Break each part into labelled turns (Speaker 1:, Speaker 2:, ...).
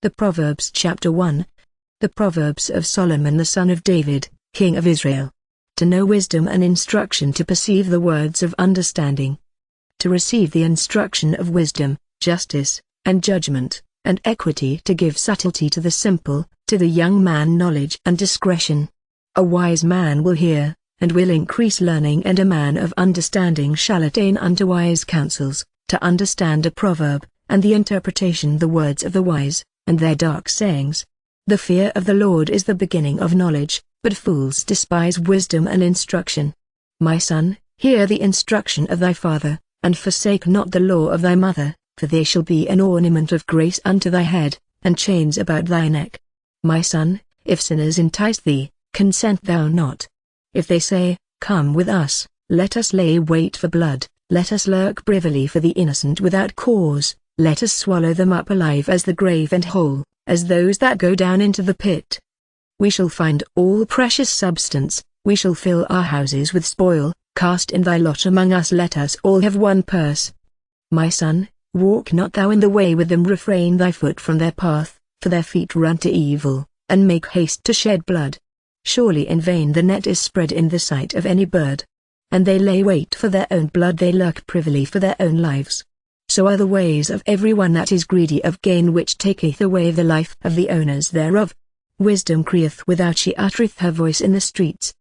Speaker 1: The Proverbs chapter 1. The Proverbs of Solomon the son of David, king of Israel. To know wisdom and instruction, to perceive the words of understanding. To receive the instruction of wisdom, justice, and judgment, and equity, to give subtlety to the simple, to the young man knowledge and discretion. A wise man will hear, and will increase learning, and a man of understanding shall attain unto wise counsels, to understand a proverb, and the interpretation the words of the wise, and their dark sayings. The fear of the Lord is the beginning of knowledge, but fools despise wisdom and instruction. My son, hear the instruction of thy father, and forsake not the law of thy mother, for they shall be an ornament of grace unto thy head, and chains about thy neck. My son, if sinners entice thee, consent thou not. If they say, Come with us, let us lay wait for blood, let us lurk privily for the innocent without cause, let us swallow them up alive as the grave, and whole, as those that go down into the pit. We shall find all precious substance, we shall fill our houses with spoil. Cast in thy lot among us, let us all have one purse. My son, walk not thou in the way with them, refrain thy foot from their path, for their feet run to evil, and make haste to shed blood. Surely in vain the net is spread in the sight of any bird. And they lay wait for their own blood, they lurk privily for their own lives. So are the ways of every one that is greedy of gain, which taketh away the life of the owners thereof. Wisdom crieth without, she uttereth her voice in the streets.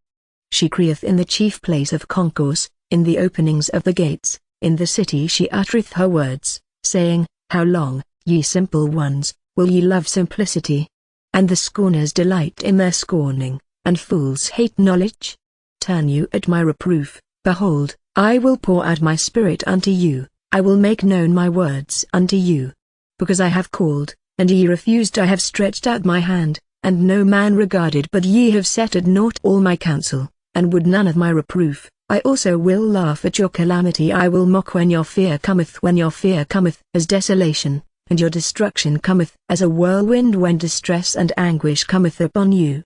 Speaker 1: She crieth in the chief place of concourse, in the openings of the gates, in the city she uttereth her words, saying, How long, ye simple ones, will ye love simplicity? And the scorners delight in their scorning, and fools hate knowledge. Turn you at my reproof, behold, I will pour out my spirit unto you, I will make known my words unto you. Because I have called, and ye refused, I have stretched out my hand, and no man regarded, but ye have set at naught all my counsel, and would none of my reproof. I also will laugh at your calamity, I will mock when your fear cometh as desolation, and your destruction cometh as a whirlwind, when distress and anguish cometh upon you.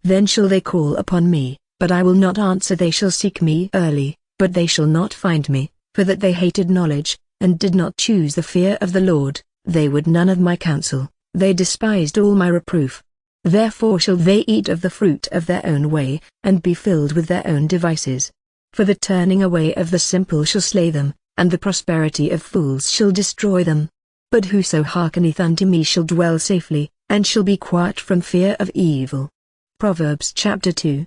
Speaker 1: Then shall they call upon me, but I will not answer, they shall seek me early, but they shall not find me, for that they hated knowledge, and did not choose the fear of the Lord. They would none of my counsel, they despised all my reproof. Therefore shall they eat of the fruit of their own way, and be filled with their own devices. For the turning away of the simple shall slay them, and the prosperity of fools shall destroy them. But whoso hearkeneth unto me shall dwell safely, and shall be quiet from fear of evil. Proverbs chapter 2.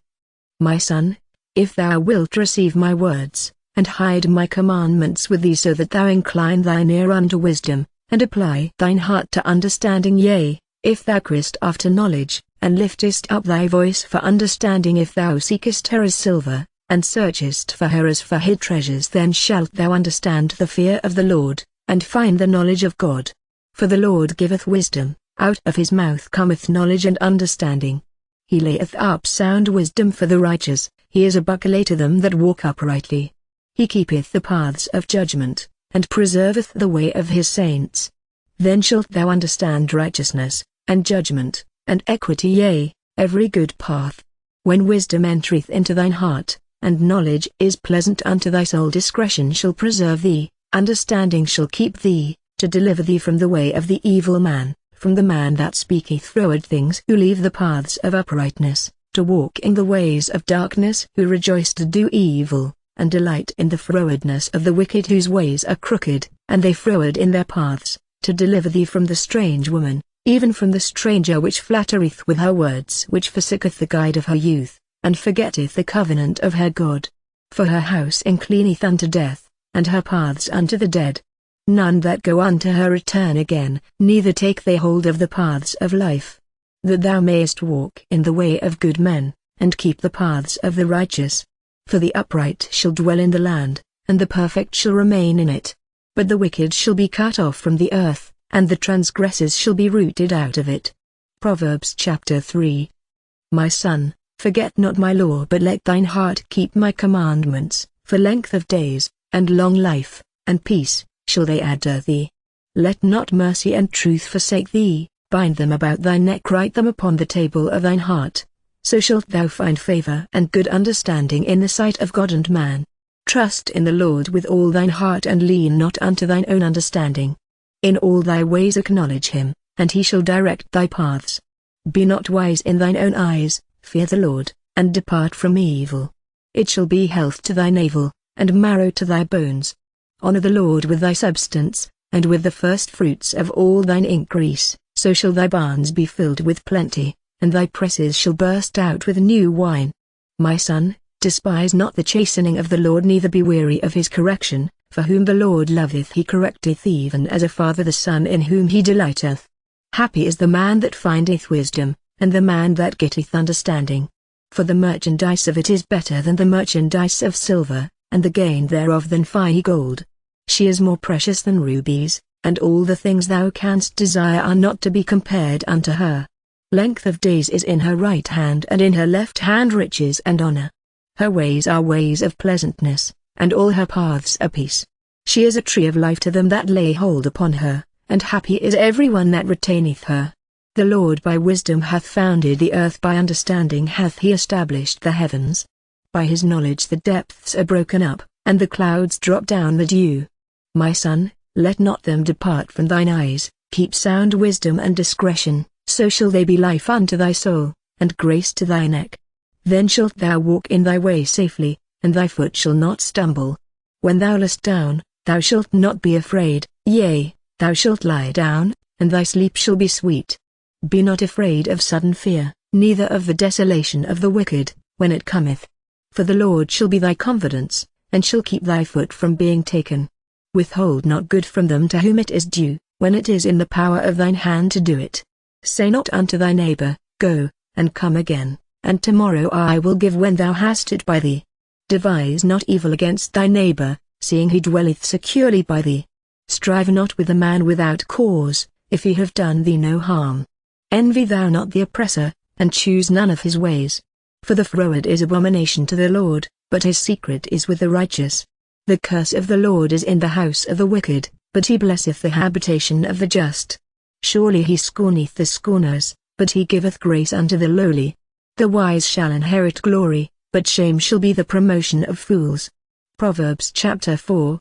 Speaker 1: My son, if thou wilt receive my words, and hide my commandments with thee, so that thou incline thine ear unto wisdom, and apply thine heart to understanding, yea, if thou criest after knowledge, and liftest up thy voice for understanding, if thou seekest her as silver, and searchest for her as for hid treasures, then shalt thou understand the fear of the Lord, and find the knowledge of God. For the Lord giveth wisdom, out of his mouth cometh knowledge and understanding. He layeth up sound wisdom for the righteous, he is a buckler to them that walk uprightly. He keepeth the paths of judgment, and preserveth the way of his saints. Then shalt thou understand righteousness, and judgment, and equity, yea, every good path. When wisdom entereth into thine heart, and knowledge is pleasant unto thy soul, discretion shall preserve thee, understanding shall keep thee, to deliver thee from the way of the evil man, from the man that speaketh froward things, who leave the paths of uprightness, to walk in the ways of darkness, who rejoice to do evil, and delight in the frowardness of the wicked, whose ways are crooked, and they froward in their paths, to deliver thee from the strange woman, even from the stranger which flattereth with her words, which forsaketh the guide of her youth, and forgetteth the covenant of her God. For her house inclineth unto death, and her paths unto the dead. None that go unto her return again, neither take they hold of the paths of life. That thou mayest walk in the way of good men, and keep the paths of the righteous. For the upright shall dwell in the land, and the perfect shall remain in it. But the wicked shall be cut off from the earth, and the transgressors shall be rooted out of it. Proverbs chapter 3. My son, forget not my law, but let thine heart keep my commandments, for length of days, and long life, and peace, shall they add to thee. Let not mercy and truth forsake thee, bind them about thy neck, write them upon the table of thine heart. So shalt thou find favor and good understanding in the sight of God and man. Trust in the Lord with all thine heart, and lean not unto thine own understanding. In all thy ways acknowledge him, and he shall direct thy paths. Be not wise in thine own eyes, fear the Lord, and depart from evil. It shall be health to thy navel, and marrow to thy bones. Honor the Lord with thy substance, and with the first fruits of all thine increase, so shall thy barns be filled with plenty, and thy presses shall burst out with new wine. My son, despise not the chastening of the Lord, neither be weary of his correction, for whom the Lord loveth he correcteth, even as a father the son in whom he delighteth. Happy is the man that findeth wisdom, and the man that getteth understanding. For the merchandise of it is better than the merchandise of silver, and the gain thereof than fine gold. She is more precious than rubies, and all the things thou canst desire are not to be compared unto her. Length of days is in her right hand, and in her left hand riches and honor. Her ways are ways of pleasantness, and all her paths are peace. She is a tree of life to them that lay hold upon her, and happy is every one that retaineth her. The Lord by wisdom hath founded the earth, by understanding hath he established the heavens. By his knowledge the depths are broken up, and the clouds drop down the dew. My son, let not them depart from thine eyes, keep sound wisdom and discretion, so shall they be life unto thy soul, and grace to thy neck. Then shalt thou walk in thy way safely, and thy foot shall not stumble. When thou liest down, thou shalt not be afraid, yea, thou shalt lie down, and thy sleep shall be sweet. Be not afraid of sudden fear, neither of the desolation of the wicked, when it cometh. For the Lord shall be thy confidence, and shall keep thy foot from being taken. Withhold not good from them to whom it is due, when it is in the power of thine hand to do it. Say not unto thy neighbor, Go, and come again, and tomorrow I will give when thou hast it by thee. Devise not evil against thy neighbor, seeing he dwelleth securely by thee. Strive not with a man without cause, if he have done thee no harm. Envy thou not the oppressor, and choose none of his ways. For the froward is abomination to the Lord, but his secret is with the righteous. The curse of the Lord is in the house of the wicked, but he blesseth the habitation of the just. Surely he scorneth the scorners, but he giveth grace unto the lowly. The wise shall inherit glory, but shame shall be the promotion of fools. Proverbs chapter 4.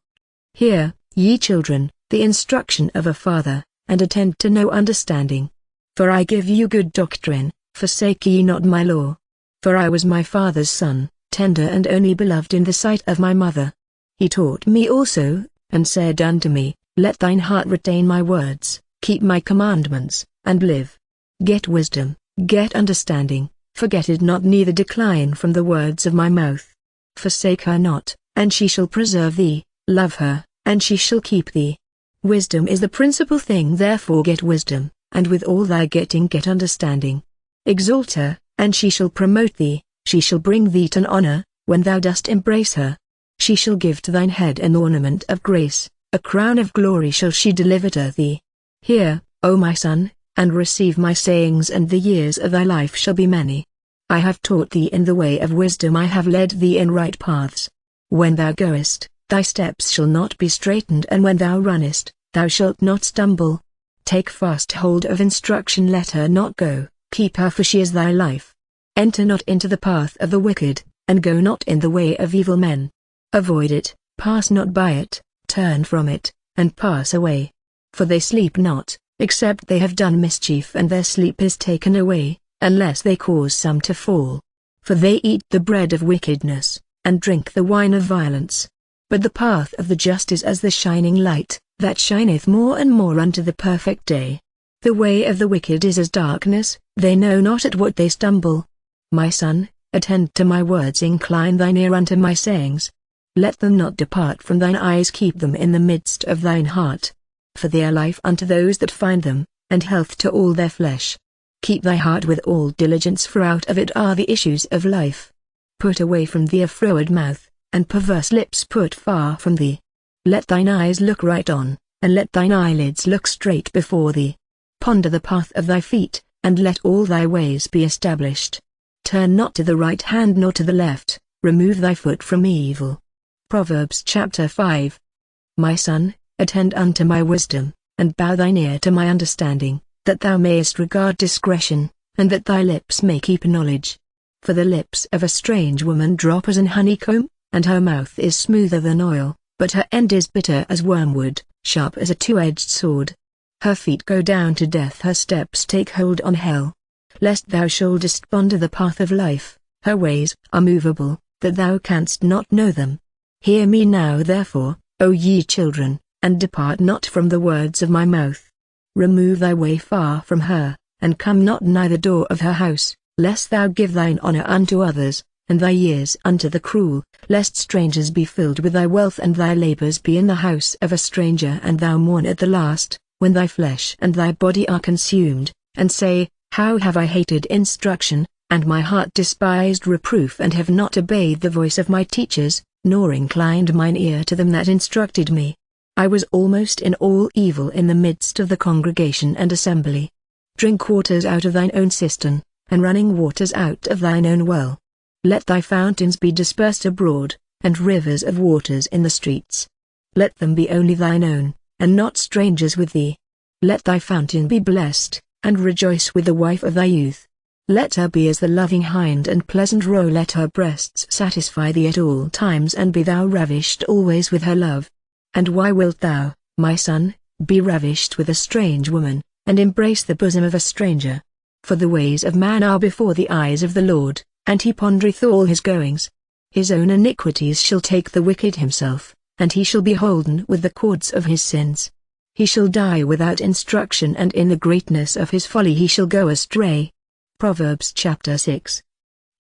Speaker 1: Hear, ye children, the instruction of a father, and attend to know understanding. For I give you good doctrine, forsake ye not my law. For I was my father's son, tender and only beloved in the sight of my mother. He taught me also, and said unto me, Let thine heart retain my words, keep my commandments, and live. Get wisdom, get understanding, forget it not, neither decline from the words of my mouth. Forsake her not, and she shall preserve thee, love her, and she shall keep thee. Wisdom is the principal thing, therefore get wisdom, and with all thy getting get understanding. Exalt her, and she shall promote thee, she shall bring thee to honor, when thou dost embrace her. She shall give to thine head an ornament of grace, a crown of glory shall she deliver to thee. Hear, O my son, and receive my sayings, and the years of thy life shall be many. I have taught thee in the way of wisdom, I have led thee in right paths. When thou goest, thy steps shall not be straitened, and when thou runnest, thou shalt not stumble. Take fast hold of instruction, let her not go, keep her, for she is thy life. Enter not into the path of the wicked, and go not in the way of evil men. Avoid it, pass not by it, turn from it, and pass away. For they sleep not, except they have done mischief, and their sleep is taken away, unless they cause some to fall. For they eat the bread of wickedness, and drink the wine of violence. But the path of the just is as the shining light, that shineth more and more unto the perfect day. The way of the wicked is as darkness, they know not at what they stumble. My son, attend to my words, incline thine ear unto my sayings. Let them not depart from thine eyes, keep them in the midst of thine heart. For they are life unto those that find them, and health to all their flesh. Keep thy heart with all diligence, for out of it are the issues of life. Put away from thee a froward mouth, and perverse lips put far from thee. Let thine eyes look right on, and let thine eyelids look straight before thee. Ponder the path of thy feet, and let all thy ways be established. Turn not to the right hand nor to the left, remove thy foot from evil. Proverbs chapter 5. My son, attend unto my wisdom, and bow thine ear to my understanding, that thou mayest regard discretion, and that thy lips may keep knowledge. For the lips of a strange woman drop as an honeycomb, and her mouth is smoother than oil, but her end is bitter as wormwood, sharp as a two-edged sword. Her feet go down to death, her steps take hold on hell. Lest thou shouldest ponder the path of life, her ways are movable, that thou canst not know them. Hear me now therefore, O ye children, and depart not from the words of my mouth. Remove thy way far from her, and come not nigh the door of her house, lest thou give thine honor unto others, and thy years unto the cruel, lest strangers be filled with thy wealth and thy labors be in the house of a stranger, and thou mourn at the last, when thy flesh and thy body are consumed, and say, How have I hated instruction, and my heart despised reproof, and have not obeyed the voice of my teachers, nor inclined mine ear to them that instructed me. I was almost in all evil in the midst of the congregation and assembly. Drink waters out of thine own cistern, and running waters out of thine own well. Let thy fountains be dispersed abroad, and rivers of waters in the streets. Let them be only thine own, and not strangers with thee. Let thy fountain be blessed, and rejoice with the wife of thy youth. Let her be as the loving hind and pleasant roe. Let her breasts satisfy thee at all times, and be thou ravished always with her love. And why wilt thou, my son, be ravished with a strange woman, and embrace the bosom of a stranger? For the ways of man are before the eyes of the Lord, and he pondereth all his goings. His own iniquities shall take the wicked himself, and he shall be holden with the cords of his sins. He shall die without instruction, and in the greatness of his folly he shall go astray. Proverbs chapter 6.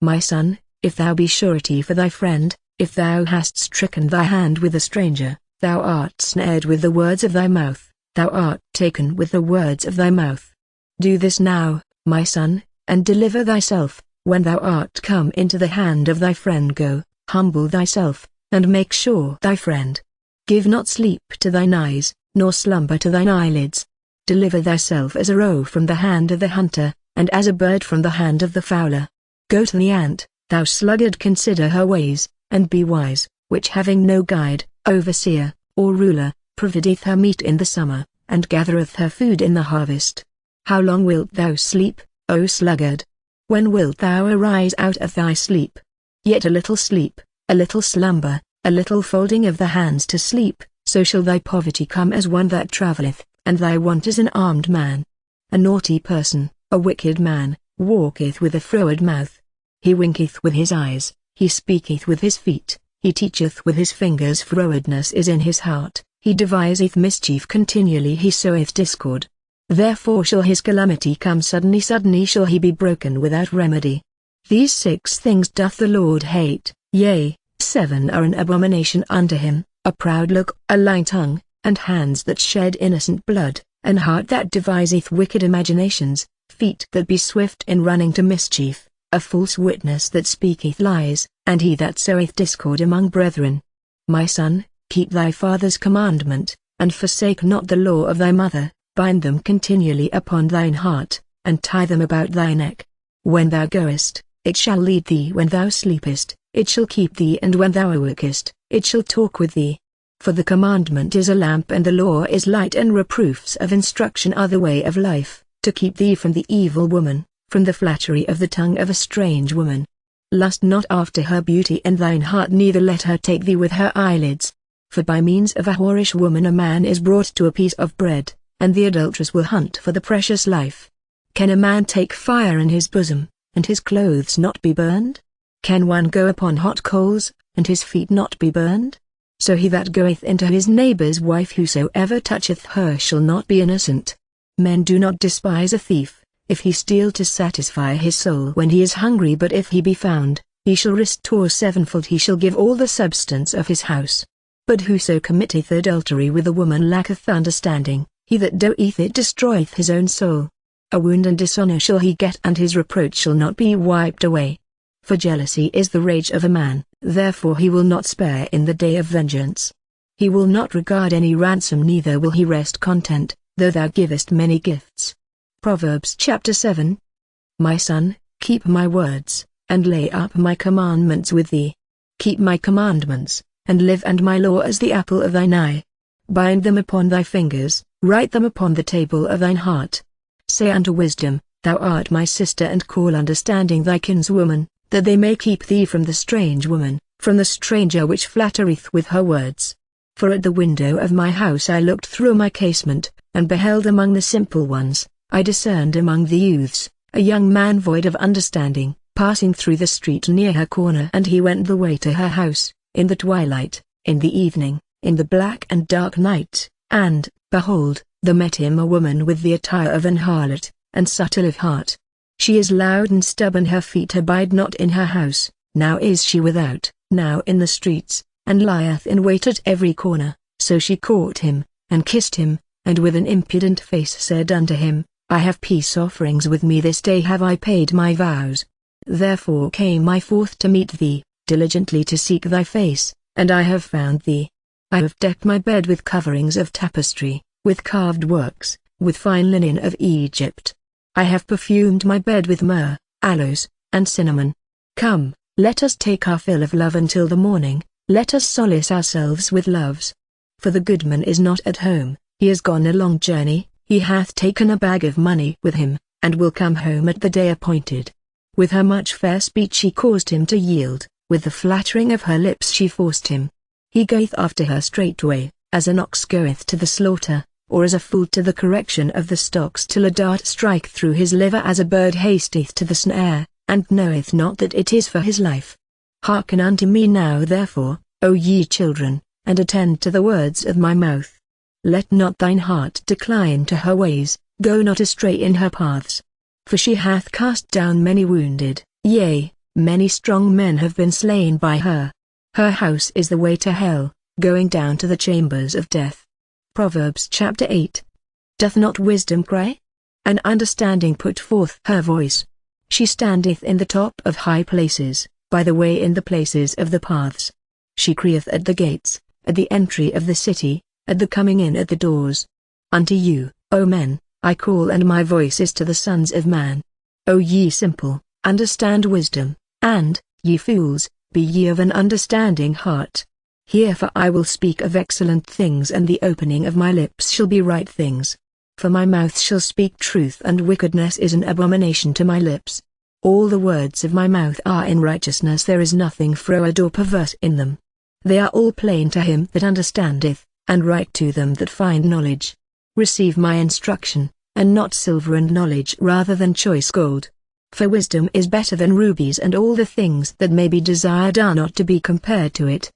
Speaker 1: My son, if thou be surety for thy friend, if thou hast stricken thy hand with a stranger, thou art snared with the words of thy mouth, thou art taken with the words of thy mouth. Do this now, my son, and deliver thyself. When thou art come into the hand of thy friend, go, humble thyself, and make sure thy friend. Give not sleep to thine eyes, nor slumber to thine eyelids. Deliver thyself as a roe from the hand of the hunter, and as a bird from the hand of the fowler. Go to the ant, thou sluggard, consider her ways, and be wise, which having no guide, overseer, or ruler, provideth her meat in the summer, and gathereth her food in the harvest. How long wilt thou sleep, O sluggard? When wilt thou arise out of thy sleep? Yet a little sleep, a little slumber, a little folding of the hands to sleep, so shall thy poverty come as one that travelleth, and thy want as an armed man. A naughty person, a wicked man, walketh with a froward mouth. He winketh with his eyes, he speaketh with his feet, he teacheth with his fingers. Frowardness is in his heart, he deviseth mischief continually, he soweth discord. Therefore shall his calamity come suddenly, suddenly shall he be broken without remedy. These 6 things doth the Lord hate, yea, 7 are an abomination unto him, a proud look, a lying tongue, and hands that shed innocent blood, an heart that deviseth wicked imaginations, feet that be swift in running to mischief, a false witness that speaketh lies, and he that soweth discord among brethren. My son, keep thy father's commandment, and forsake not the law of thy mother. Bind them continually upon thine heart, and tie them about thy neck. When thou goest, it shall lead thee. When thou sleepest, it shall keep thee. And when thou awakest, it shall talk with thee. For the commandment is a lamp, and the law is light, and reproofs of instruction are the way of life, to keep thee from the evil woman, from the flattery of the tongue of a strange woman. Lust not after her beauty in thine heart, neither let her take thee with her eyelids. For by means of a whorish woman a man is brought to a piece of bread, and the adulteress will hunt for the precious life. Can a man take fire in his bosom, and his clothes not be burned? Can one go upon hot coals, and his feet not be burned? So he that goeth into his neighbor's wife, whosoever toucheth her shall not be innocent. Men do not despise a thief, if he steal to satisfy his soul when he is hungry, but if he be found, he shall restore sevenfold, he shall give all the substance of his house. But whoso committeth adultery with a woman lacketh understanding. He that doeth it destroyeth his own soul. A wound and dishonor shall he get, and his reproach shall not be wiped away. For jealousy is the rage of a man, therefore he will not spare in the day of vengeance. He will not regard any ransom, neither will he rest content, though thou givest many gifts. Proverbs chapter 7. My son, keep my words, and lay up my commandments with thee. Keep my commandments, and live, and my law as the apple of thine eye. Bind them upon thy fingers, write them upon the table of thine heart. Say unto wisdom, Thou art my sister, and call understanding thy kinswoman, that they may keep thee from the strange woman, from the stranger which flattereth with her words. For at the window of my house I looked through my casement, and beheld among the simple ones, I discerned among the youths, a young man void of understanding, passing through the street near her corner. And he went the way to her house, in the twilight, in the evening, in the black and dark night, and, behold, there met him a woman with the attire of an harlot, and subtle of heart. She is loud and stubborn, her feet abide not in her house, now is she without, now in the streets, and lieth in wait at every corner. So she caught him, and kissed him, and with an impudent face said unto him, I have peace offerings with me, this day have I paid my vows. Therefore came I forth to meet thee, diligently to seek thy face, and I have found thee. I have decked my bed with coverings of tapestry, with carved works, with fine linen of Egypt. I have perfumed my bed with myrrh, aloes, and cinnamon. Come, let us take our fill of love until the morning, let us solace ourselves with loves. For the goodman is not at home, he is gone a long journey, he hath taken a bag of money with him, and will come home at the day appointed. With her much fair speech she caused him to yield, with the flattering of her lips she forced him. He goeth after her straightway, as an ox goeth to the slaughter, or as a fool to the correction of the stocks, till a dart strike through his liver, as a bird hasteth to the snare, and knoweth not that it is for his life. Hearken unto me now therefore, O ye children, and attend to the words of my mouth. Let not thine heart decline to her ways, go not astray in her paths. For she hath cast down many wounded, yea, many strong men have been slain by her. Her house is the way to hell, going down to the chambers of death. Proverbs chapter 8. Doth not wisdom cry? And understanding put forth her voice. She standeth in the top of high places, by the way in the places of the paths. She crieth at the gates, at the entry of the city, at the coming in at the doors. Unto you, O men, I call, and my voice is to the sons of man. O ye simple, understand wisdom, and, ye fools, be ye of an understanding heart. Hear, for I will speak of excellent things, and the opening of my lips shall be right things. For my mouth shall speak truth, and wickedness is an abomination to my lips. All the words of my mouth are in righteousness, there is nothing froward or perverse in them. They are all plain to him that understandeth, and right to them that find knowledge. Receive my instruction, and not silver, and knowledge rather than choice gold. For wisdom is better than rubies, and all the things that may be desired are not to be compared to it.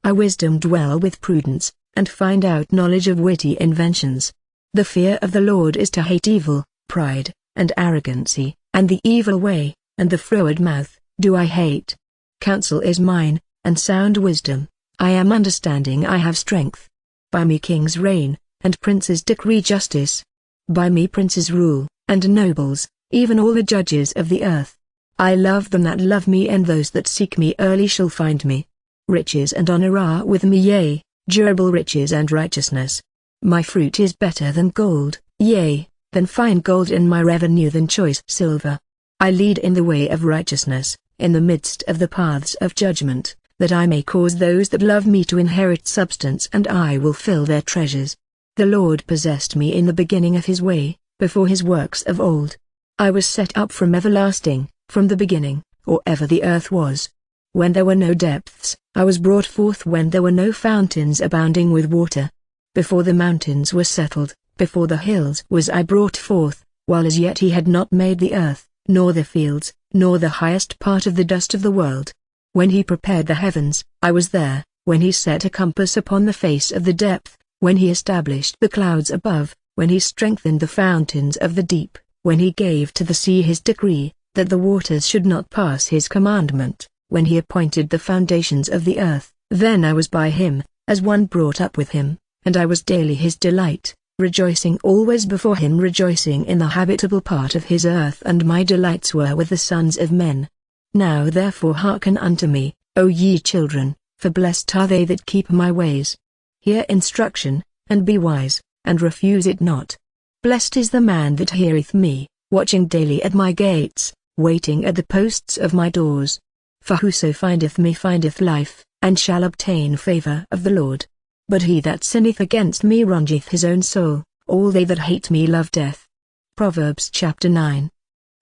Speaker 1: I wisdom dwell with prudence, and find out knowledge of witty inventions. The fear of the Lord is to hate evil, pride, and arrogancy, and the evil way, and the froward mouth, do I hate. Counsel is mine, and sound wisdom, I am understanding, I have strength. By me kings reign, and princes decree justice. By me princes rule, and nobles, even all the judges of the earth. I love them that love me, and those that seek me early shall find me. Riches and honor are with me, yea, durable riches and righteousness. My fruit is better than gold, yea, than fine gold, and my revenue than choice silver. I lead in the way of righteousness, in the midst of the paths of judgment, that I may cause those that love me to inherit substance, and I will fill their treasures. The Lord possessed me in the beginning of his way, before his works of old. I was set up from everlasting, from the beginning, or ever the earth was. When there were no depths, I was brought forth, when there were no fountains abounding with water. Before the mountains were settled, before the hills was I brought forth, while as yet he had not made the earth, nor the fields, nor the highest part of the dust of the world. When he prepared the heavens, I was there, when he set a compass upon the face of the depth, when he established the clouds above, when he strengthened the fountains of the deep, when he gave to the sea his decree, that the waters should not pass his commandment, when he appointed the foundations of the earth, then I was by him, as one brought up with him, and I was daily his delight, rejoicing always before him, rejoicing in the habitable part of his earth, and my delights were with the sons of men. Now therefore hearken unto me, O ye children, for blessed are they that keep my ways. Hear instruction, and be wise, and refuse it not. Blessed is the man that heareth me, watching daily at my gates, waiting at the posts of my doors. For whoso findeth me findeth life, and shall obtain favor of the Lord. But he that sinneth against me wrongeth his own soul, all they that hate me love death. Proverbs chapter 9.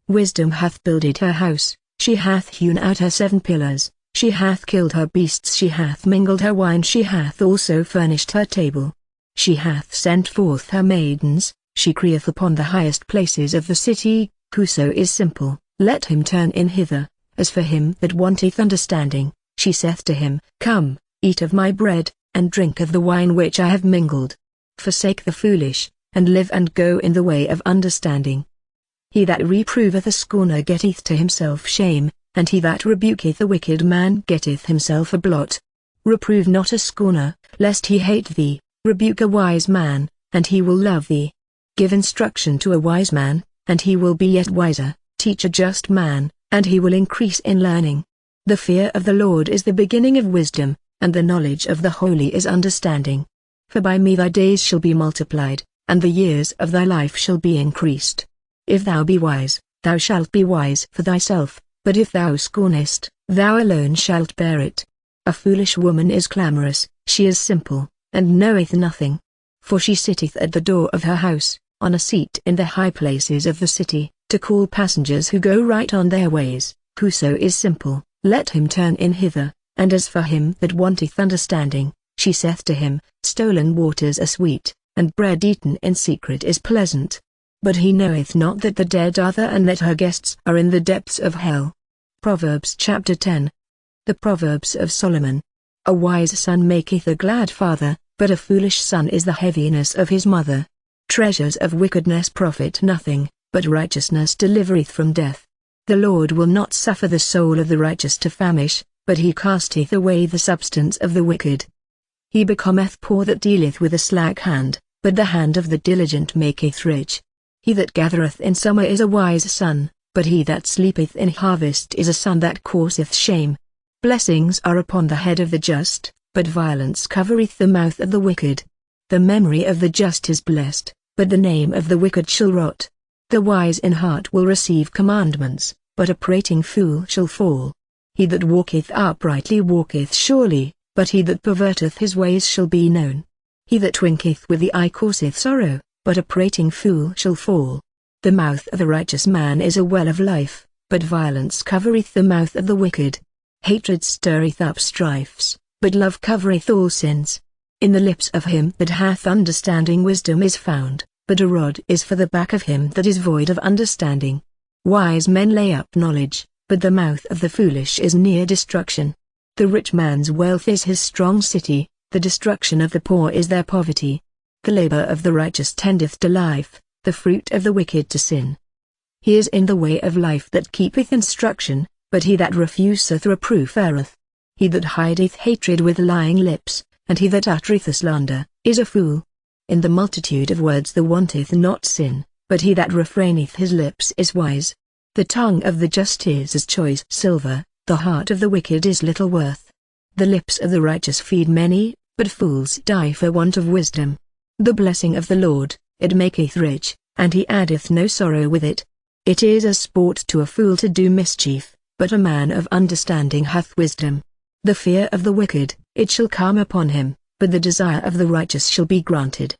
Speaker 1: Wisdom hath builded her house, she hath hewn out her 7 pillars, she hath killed her beasts, she hath mingled her wine, she hath also furnished her table. She hath sent forth her maidens, she crieth upon the highest places of the city. Whoso is simple, let him turn in hither. As for him that wanteth understanding, she saith to him, Come, eat of my bread, and drink of the wine which I have mingled. Forsake the foolish, and live and go in the way of understanding. He that reproveth a scorner getteth to himself shame, and he that rebuketh a wicked man getteth himself a blot. Reprove not a scorner, lest he hate thee. Rebuke a wise man, and he will love thee. Give instruction to a wise man, and he will be yet wiser. Teach a just man, and he will increase in learning. The fear of the Lord is the beginning of wisdom, and the knowledge of the holy is understanding. For by me thy days shall be multiplied, and the years of thy life shall be increased. If thou be wise, thou shalt be wise for thyself, but if thou scornest, thou alone shalt bear it. A foolish woman is clamorous, she is simple, and knoweth nothing. For she sitteth at the door of her house, on a seat in the high places of the city, to call passengers who go right on their ways. Whoso is simple, let him turn in hither. And as for him that wanteth understanding, she saith to him, Stolen waters are sweet, and bread eaten in secret is pleasant. But he knoweth not that the dead are there, and that her guests are in the depths of hell. Proverbs chapter 10. The Proverbs of Solomon. A wise son maketh a glad father, but a foolish son is the heaviness of his mother. Treasures of wickedness profit nothing, but righteousness delivereth from death. The Lord will not suffer the soul of the righteous to famish, but he casteth away the substance of the wicked. He becometh poor that dealeth with a slack hand, but the hand of the diligent maketh rich. He that gathereth in summer is a wise son, but he that sleepeth in harvest is a son that causeth shame. Blessings are upon the head of the just, but violence covereth the mouth of the wicked. The memory of the just is blessed, but the name of the wicked shall rot. The wise in heart will receive commandments, but a prating fool shall fall. He that walketh uprightly walketh surely, but he that perverteth his ways shall be known. He that winketh with the eye causeth sorrow, but a prating fool shall fall. The mouth of the righteous man is a well of life, but violence covereth the mouth of the wicked. Hatred stirreth up strifes, but love covereth all sins. In the lips of him that hath understanding wisdom is found, but a rod is for the back of him that is void of understanding. Wise men lay up knowledge, but the mouth of the foolish is near destruction. The rich man's wealth is his strong city, the destruction of the poor is their poverty. The labor of the righteous tendeth to life, the fruit of the wicked to sin. He is in the way of life that keepeth instruction, but he that refuseth reproof erreth. He that hideth hatred with lying lips, and he that uttereth a slander, is a fool. In the multitude of words there wanteth not sin, but he that refraineth his lips is wise. The tongue of the just is as choice silver, the heart of the wicked is little worth. The lips of the righteous feed many, but fools die for want of wisdom. The blessing of the Lord, it maketh rich, and he addeth no sorrow with it. It is a sport to a fool to do mischief, but a man of understanding hath wisdom. The fear of the wicked, it shall come upon him, but the desire of the righteous shall be granted.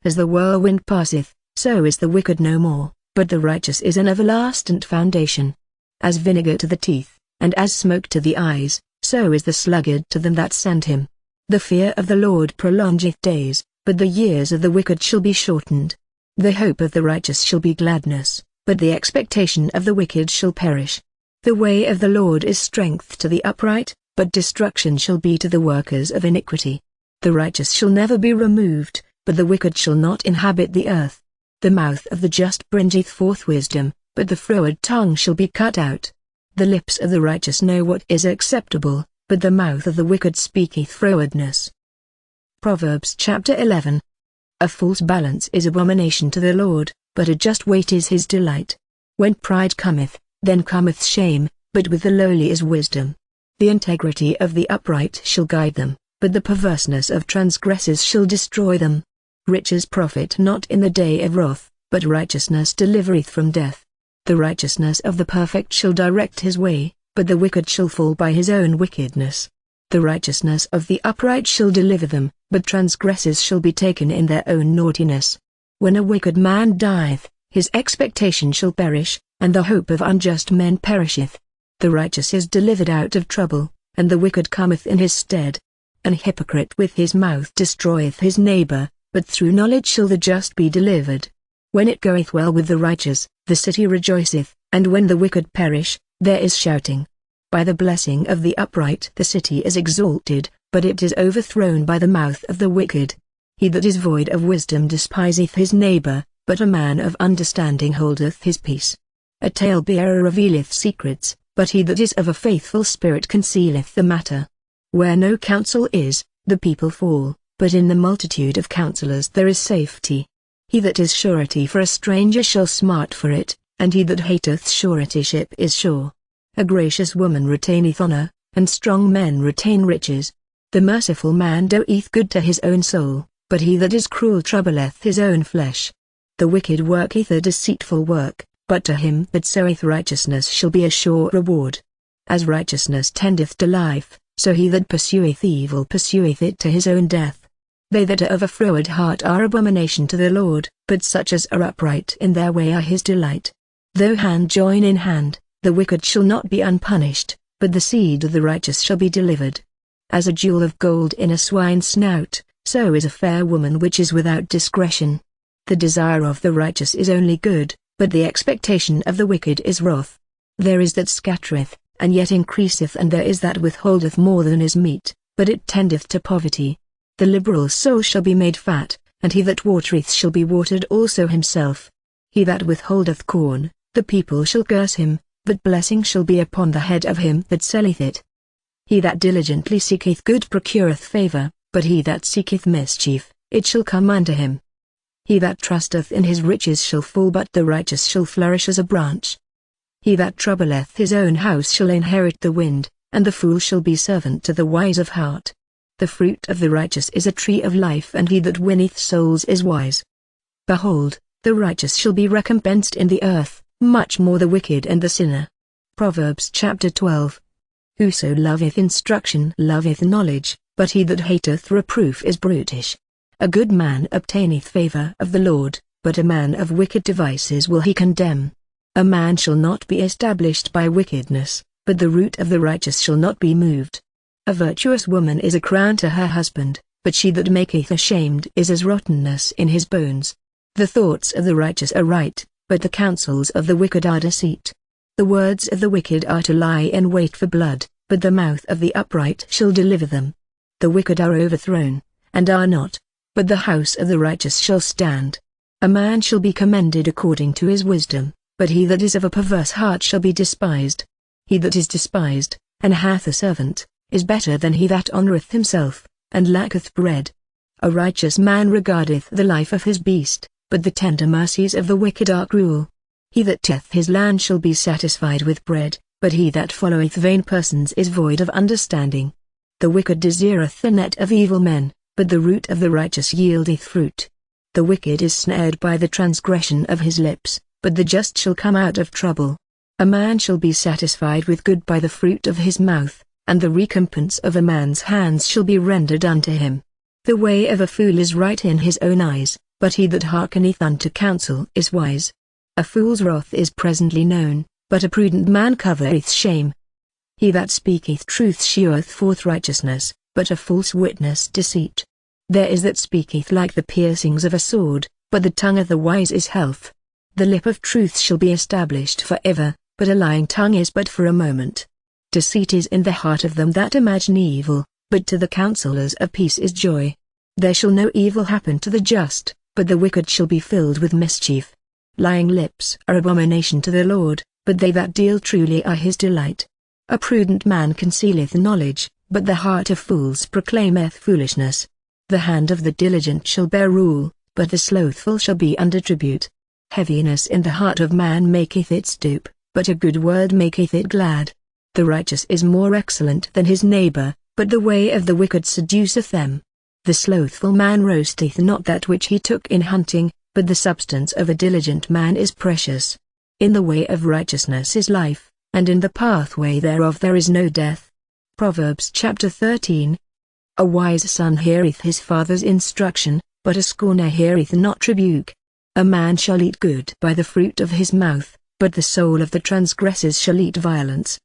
Speaker 1: As the whirlwind passeth, so is the wicked no more, but the righteous is an everlasting foundation. As vinegar to the teeth, and as smoke to the eyes, so is the sluggard to them that send him. The fear of the Lord prolongeth days, but the years of the wicked shall be shortened. The hope of the righteous shall be gladness, but the expectation of the wicked shall perish. The way of the Lord is strength to the upright, but destruction shall be to the workers of iniquity. The righteous shall never be removed, but the wicked shall not inhabit the earth. The mouth of the just bringeth forth wisdom, but the froward tongue shall be cut out. The lips of the righteous know what is acceptable, but the mouth of the wicked speaketh frowardness. Proverbs chapter 11. A false balance is abomination to the Lord, but a just weight is his delight. When pride cometh, then cometh shame, but with the lowly is wisdom. The integrity of the upright shall guide them, but the perverseness of transgressors shall destroy them. Riches profit not in the day of wrath, but righteousness delivereth from death. The righteousness of the perfect shall direct his way, but the wicked shall fall by his own wickedness. The righteousness of the upright shall deliver them, but transgressors shall be taken in their own naughtiness. When a wicked man dieth, his expectation shall perish, and the hope of unjust men perisheth. The righteous is delivered out of trouble, and the wicked cometh in his stead. An hypocrite with his mouth destroyeth his neighbor, but through knowledge shall the just be delivered. When it goeth well with the righteous, the city rejoiceth, and when the wicked perish, there is shouting. By the blessing of the upright the city is exalted, but it is overthrown by the mouth of the wicked. He that is void of wisdom despiseth his neighbor, but a man of understanding holdeth his peace. A talebearer revealeth secrets, but he that is of a faithful spirit concealeth the matter. Where no counsel is, the people fall, but in the multitude of counselors there is safety. He that is surety for a stranger shall smart for it, and he that hateth suretyship is sure. A gracious woman retaineth honor, and strong men retain riches. The merciful man doeth good to his own soul, but he that is cruel troubleth his own flesh. The wicked worketh a deceitful work, but to him that soweth righteousness shall be a sure reward. As righteousness tendeth to life, so he that pursueth evil pursueth it to his own death. They that are of a froward heart are abomination to the Lord, but such as are upright in their way are his delight. Though hand join in hand, the wicked shall not be unpunished, but the seed of the righteous shall be delivered. As a jewel of gold in a swine's snout, so is a fair woman which is without discretion. The desire of the righteous is only good, but the expectation of the wicked is wrath. There is that scattereth, and yet increaseth, and there is that withholdeth more than is meet, but it tendeth to poverty. The liberal soul shall be made fat, and he that watereth shall be watered also himself. He that withholdeth corn, the people shall curse him, but blessing shall be upon the head of him that selleth it. He that diligently seeketh good procureth favor, but he that seeketh mischief, it shall come unto him. He that trusteth in his riches shall fall, but the righteous shall flourish as a branch. He that troubleth his own house shall inherit the wind, and the fool shall be servant to the wise of heart. The fruit of the righteous is a tree of life, and he that winneth souls is wise. Behold, the righteous shall be recompensed in the earth, much more the wicked and the sinner. Proverbs chapter 12. Whoso loveth instruction loveth knowledge, but he that hateth reproof is brutish. A good man obtaineth favor of the Lord, but a man of wicked devices will he condemn. A man shall not be established by wickedness, but the root of the righteous shall not be moved. A virtuous woman is a crown to her husband, but she that maketh ashamed is as rottenness in his bones. The thoughts of the righteous are right, but the counsels of the wicked are deceit. The words of the wicked are to lie in wait for blood, but the mouth of the upright shall deliver them. The wicked are overthrown, and are not, but the house of the righteous shall stand. A man shall be commended according to his wisdom, but he that is of a perverse heart shall be despised. He that is despised, and hath a servant, is better than he that honoureth himself, and lacketh bread. A righteous man regardeth the life of his beast, but the tender mercies of the wicked are cruel. He that tilleth his land shall be satisfied with bread, but he that followeth vain persons is void of understanding. The wicked desireth the net of evil men, but the root of the righteous yieldeth fruit. The wicked is snared by the transgression of his lips, but the just shall come out of trouble. A man shall be satisfied with good by the fruit of his mouth, and the recompense of a man's hands shall be rendered unto him. The way of a fool is right in his own eyes, but he that hearkeneth unto counsel is wise. A fool's wrath is presently known, but a prudent man covereth shame. He that speaketh truth sheweth forth righteousness, but a false witness deceit. There is that speaketh like the piercings of a sword, but the tongue of the wise is health. The lip of truth shall be established for ever, but a lying tongue is but for a moment. Deceit is in the heart of them that imagine evil, but to the counselors of peace is joy. There shall no evil happen to the just, but the wicked shall be filled with mischief. Lying lips are abomination to the Lord, but they that deal truly are his delight. A prudent man concealeth knowledge, but the heart of fools proclaimeth foolishness. The hand of the diligent shall bear rule, but the slothful shall be under tribute. Heaviness in the heart of man maketh it stoop, but a good word maketh it glad. The righteous is more excellent than his neighbor, but the way of the wicked seduceth them. The slothful man roasteth not that which he took in hunting, but the substance of a diligent man is precious. In the way of righteousness is life, and in the pathway thereof there is no death. Proverbs chapter 13. A wise son heareth his father's instruction, but a scorner heareth not rebuke. A man shall eat good by the fruit of his mouth, but the soul of the transgressors shall eat violence.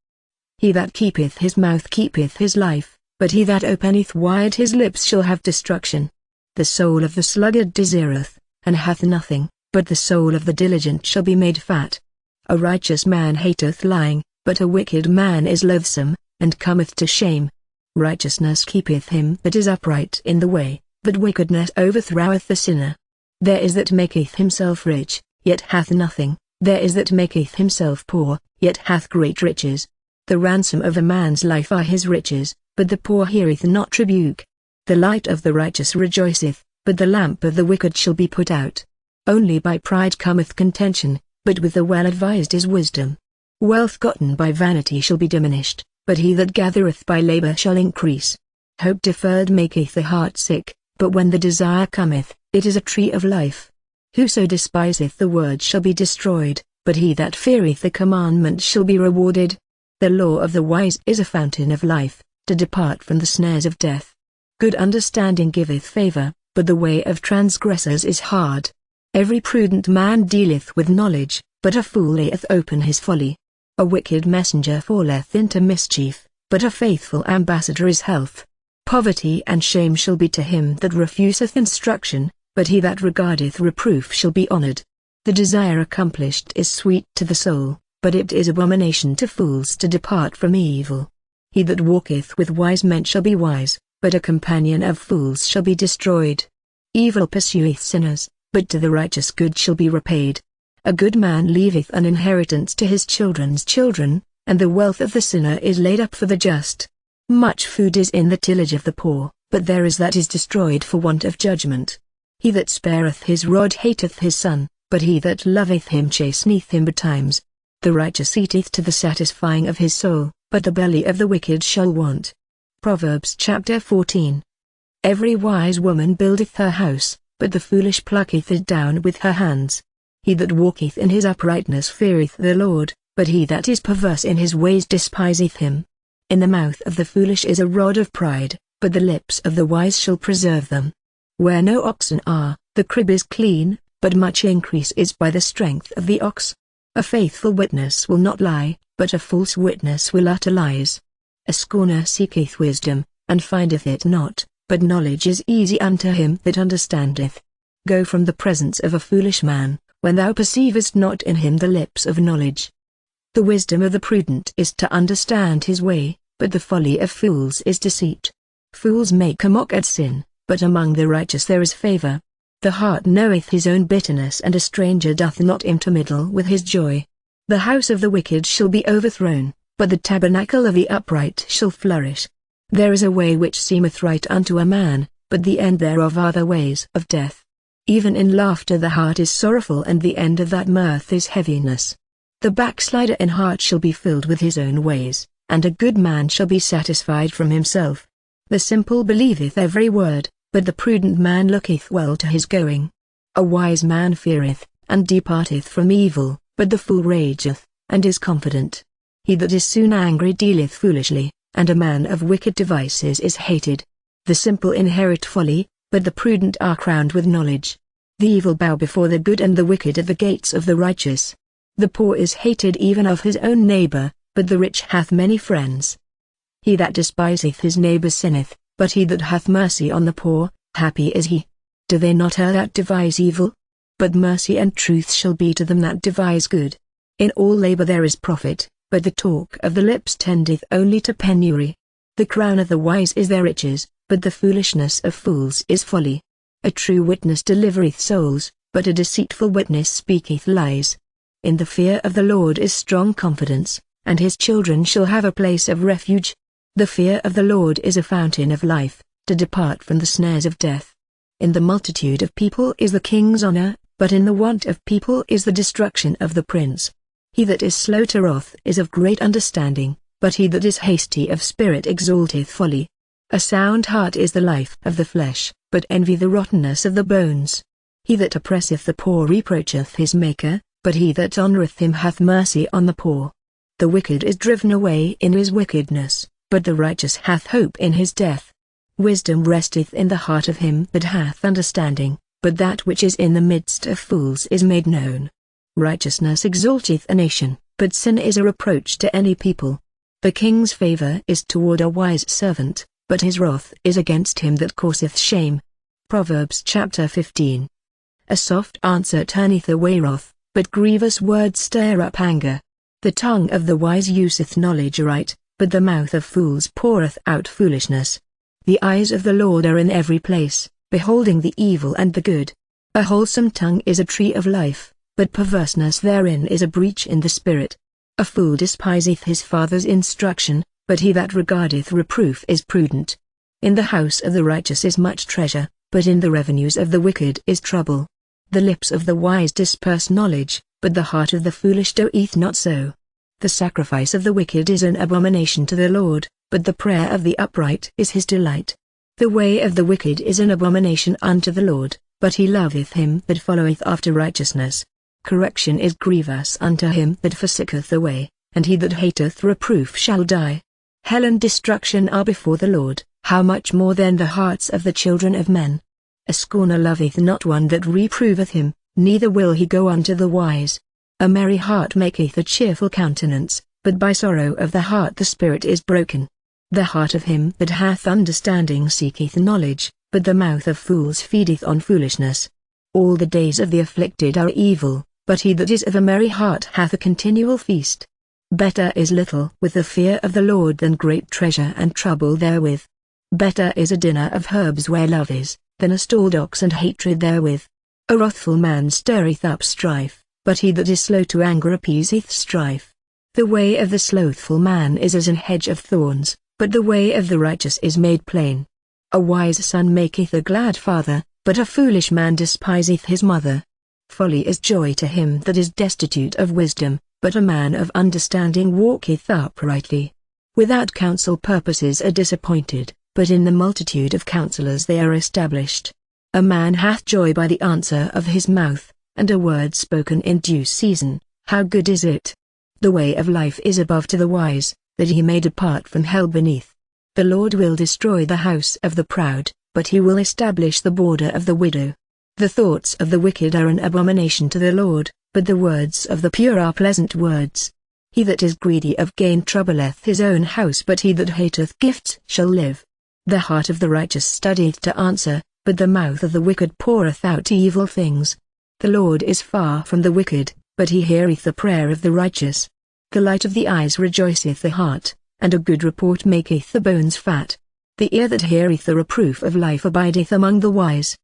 Speaker 1: He that keepeth his mouth keepeth his life, but he that openeth wide his lips shall have destruction. The soul of the sluggard desireth, and hath nothing, but the soul of the diligent shall be made fat. A righteous man hateth lying, but a wicked man is loathsome, and cometh to shame. Righteousness keepeth him that is upright in the way, but wickedness overthroweth the sinner. There is that maketh himself rich, yet hath nothing, there is that maketh himself poor, yet hath great riches. The ransom of a man's life are his riches, but the poor heareth not rebuke. The light of the righteous rejoiceth, but the lamp of the wicked shall be put out. Only by pride cometh contention, but with the well-advised is wisdom. Wealth gotten by vanity shall be diminished, but he that gathereth by labor shall increase. Hope deferred maketh the heart sick, but when the desire cometh, it is a tree of life. Whoso despiseth the word shall be destroyed, but he that feareth the commandment shall be rewarded. The law of the wise is a fountain of life, to depart from the snares of death. Good understanding giveth favor, but the way of transgressors is hard. Every prudent man dealeth with knowledge, but a fool layeth open his folly. A wicked messenger falleth into mischief, but a faithful ambassador is health. Poverty and shame shall be to him that refuseth instruction, but he that regardeth reproof shall be honored. The desire accomplished is sweet to the soul, but it is abomination to fools to depart from evil. He that walketh with wise men shall be wise, but a companion of fools shall be destroyed. Evil pursueth sinners, but to the righteous good shall be repaid. A good man leaveth an inheritance to his children's children, and the wealth of the sinner is laid up for the just. Much food is in the tillage of the poor, but there is that is destroyed for want of judgment. He that spareth his rod hateth his son, but he that loveth him chasteneth him betimes. The righteous eateth to the satisfying of his soul, but the belly of the wicked shall want. Proverbs chapter 14. Every wise woman buildeth her house, but the foolish plucketh it down with her hands. He that walketh in his uprightness feareth the Lord, but he that is perverse in his ways despiseth him. In the mouth of the foolish is a rod of pride, but the lips of the wise shall preserve them. Where no oxen are, the crib is clean, but much increase is by the strength of the ox. A faithful witness will not lie, but a false witness will utter lies. A scorner seeketh wisdom, and findeth it not, but knowledge is easy unto him that understandeth. Go from the presence of a foolish man, when thou perceivest not in him the lips of knowledge. The wisdom of the prudent is to understand his way, but the folly of fools is deceit. Fools make a mock at sin, but among the righteous there is favor. The heart knoweth his own bitterness, and a stranger doth not intermeddle with his joy. The house of the wicked shall be overthrown, but the tabernacle of the upright shall flourish. There is a way which seemeth right unto a man, but the end thereof are the ways of death. Even in laughter the heart is sorrowful, and the end of that mirth is heaviness. The backslider in heart shall be filled with his own ways, and a good man shall be satisfied from himself. The simple believeth every word, but the prudent man looketh well to his going. A wise man feareth, and departeth from evil, but the fool rageth, and is confident. He that is soon angry dealeth foolishly, and a man of wicked devices is hated. The simple inherit folly, but the prudent are crowned with knowledge. The evil bow before the good, and the wicked at the gates of the righteous. The poor is hated even of his own neighbor, but the rich hath many friends. He that despiseth his neighbor sinneth, but he that hath mercy on the poor, happy is he. Do they not err that devise evil? But mercy and truth shall be to them that devise good. In all labor there is profit, but the talk of the lips tendeth only to penury. The crown of the wise is their riches, but the foolishness of fools is folly. A true witness delivereth souls, but a deceitful witness speaketh lies. In the fear of the Lord is strong confidence, and his children shall have a place of refuge. The fear of the Lord is a fountain of life, to depart from the snares of death. In the multitude of people is the king's honor, but in the want of people is the destruction of the prince. He that is slow to wrath is of great understanding, but he that is hasty of spirit exalteth folly. A sound heart is the life of the flesh, but envy the rottenness of the bones. He that oppresseth the poor reproacheth his Maker, but he that honoureth him hath mercy on the poor. The wicked is driven away in his wickedness, but the righteous hath hope in his death. Wisdom resteth in the heart of him that hath understanding, but that which is in the midst of fools is made known. Righteousness exalteth a nation, but sin is a reproach to any people. The king's favour is toward a wise servant, but his wrath is against him that causeth shame. Proverbs chapter 15. A soft answer turneth away wrath, but grievous words stir up anger. The tongue of the wise useth knowledge aright, but the mouth of fools poureth out foolishness. The eyes of the Lord are in every place, beholding the evil and the good. A wholesome tongue is a tree of life, but perverseness therein is a breach in the spirit. A fool despiseth his father's instruction, but he that regardeth reproof is prudent. In the house of the righteous is much treasure, but in the revenues of the wicked is trouble. The lips of the wise disperse knowledge, but the heart of the foolish doeth not so. The sacrifice of the wicked is an abomination to the Lord, but the prayer of the upright is his delight. The way of the wicked is an abomination unto the Lord, but he loveth him that followeth after righteousness. Correction is grievous unto him that forsooketh the way, and he that hateth reproof shall die. Hell and destruction are before the Lord, how much more than the hearts of the children of men? A scorner loveth not one that reproveth him, neither will he go unto the wise. A merry heart maketh a cheerful countenance, but by sorrow of the heart the spirit is broken. The heart of him that hath understanding seeketh knowledge, but the mouth of fools feedeth on foolishness. All the days of the afflicted are evil, but he that is of a merry heart hath a continual feast. Better is little with the fear of the Lord than great treasure and trouble therewith. Better is a dinner of herbs where love is, than a stalled ox and hatred therewith. A wrathful man stirreth up strife, but he that is slow to anger appeaseth strife. The way of the slothful man is as an hedge of thorns, but the way of the righteous is made plain. A wise son maketh a glad father, but a foolish man despiseth his mother. Folly is joy to him that is destitute of wisdom, but a man of understanding walketh uprightly. Without counsel purposes are disappointed, but in the multitude of counselors they are established. A man hath joy by the answer of his mouth, and a word spoken in due season, how good is it! The way of life is above to the wise, that he may depart from hell beneath. The Lord will destroy the house of the proud, but he will establish the border of the widow. The thoughts of the wicked are an abomination to the Lord, but the words of the pure are pleasant words. He that is greedy of gain troubleth his own house, but he that hateth gifts shall live. The heart of the righteous studieth to answer, but the mouth of the wicked poureth out evil things. The Lord is far from the wicked, but he heareth the prayer of the righteous. The light of the eyes rejoiceth the heart, and a good report maketh the bones fat. The ear that heareth the reproof of life abideth among the wise.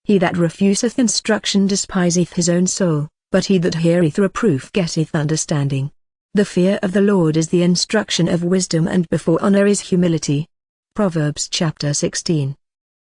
Speaker 1: He that refuseth instruction despiseth his own soul, but he that heareth reproof getteth understanding. The fear of the Lord is the instruction of wisdom, and before honor is humility. Proverbs chapter 16.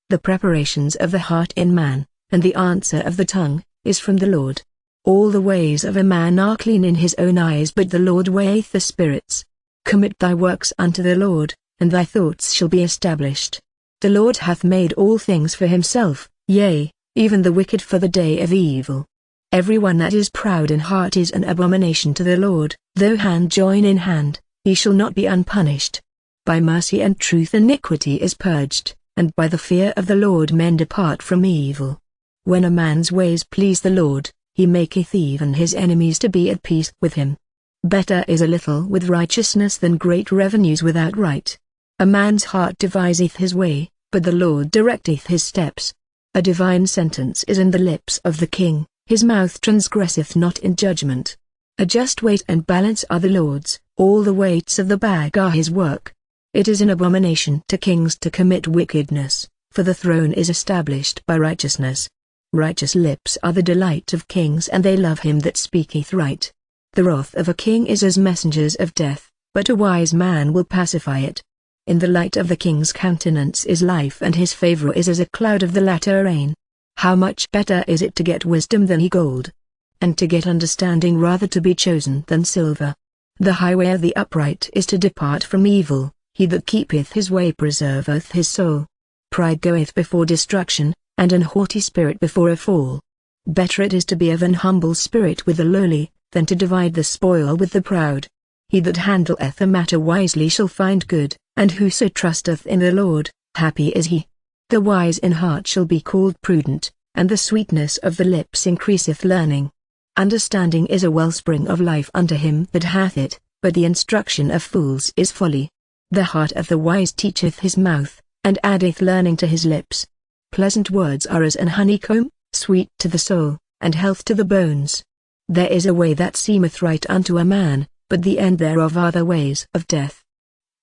Speaker 1: The preparations of the heart in man, and the answer of the tongue, is from the Lord. All the ways of a man are clean in his own eyes, but the Lord weigheth the spirits. Commit thy works unto the Lord, and thy thoughts shall be established. The Lord hath made all things for himself, yea, even the wicked for the day of evil. Every one that is proud in heart is an abomination to the Lord. Though hand join in hand, he shall not be unpunished. By mercy and truth iniquity is purged, and by the fear of the Lord men depart from evil. When a man's ways please the Lord, he maketh even his enemies to be at peace with him. Better is a little with righteousness than great revenues without right. A man's heart deviseth his way, but the Lord directeth his steps. A divine sentence is in the lips of the king, his mouth transgresseth not in judgment. A just weight and balance are the Lord's, all the weights of the bag are his work. It is an abomination to kings to commit wickedness, for the throne is established by righteousness. Righteous lips are the delight of kings, and they love him that speaketh right. The wrath of a king is as messengers of death, but a wise man will pacify it. In the light of the king's countenance is life, and his favor is as a cloud of the latter rain. How much better is it to get wisdom than gold, and to get understanding rather to be chosen than silver. The highway of the upright is to depart from evil, he that keepeth his way preserveth his soul. Pride goeth before destruction, and an haughty spirit before a fall. Better it is to be of an humble spirit with the lowly, than to divide the spoil with the proud. He that handleth a matter wisely shall find good, and whoso trusteth in the Lord, happy is he. The wise in heart shall be called prudent, and the sweetness of the lips increaseth learning. Understanding is a wellspring of life unto him that hath it, but the instruction of fools is folly. The heart of the wise teacheth his mouth, and addeth learning to his lips. Pleasant words are as an honeycomb, sweet to the soul, and health to the bones. There is a way that seemeth right unto a man, but the end thereof are the ways of death.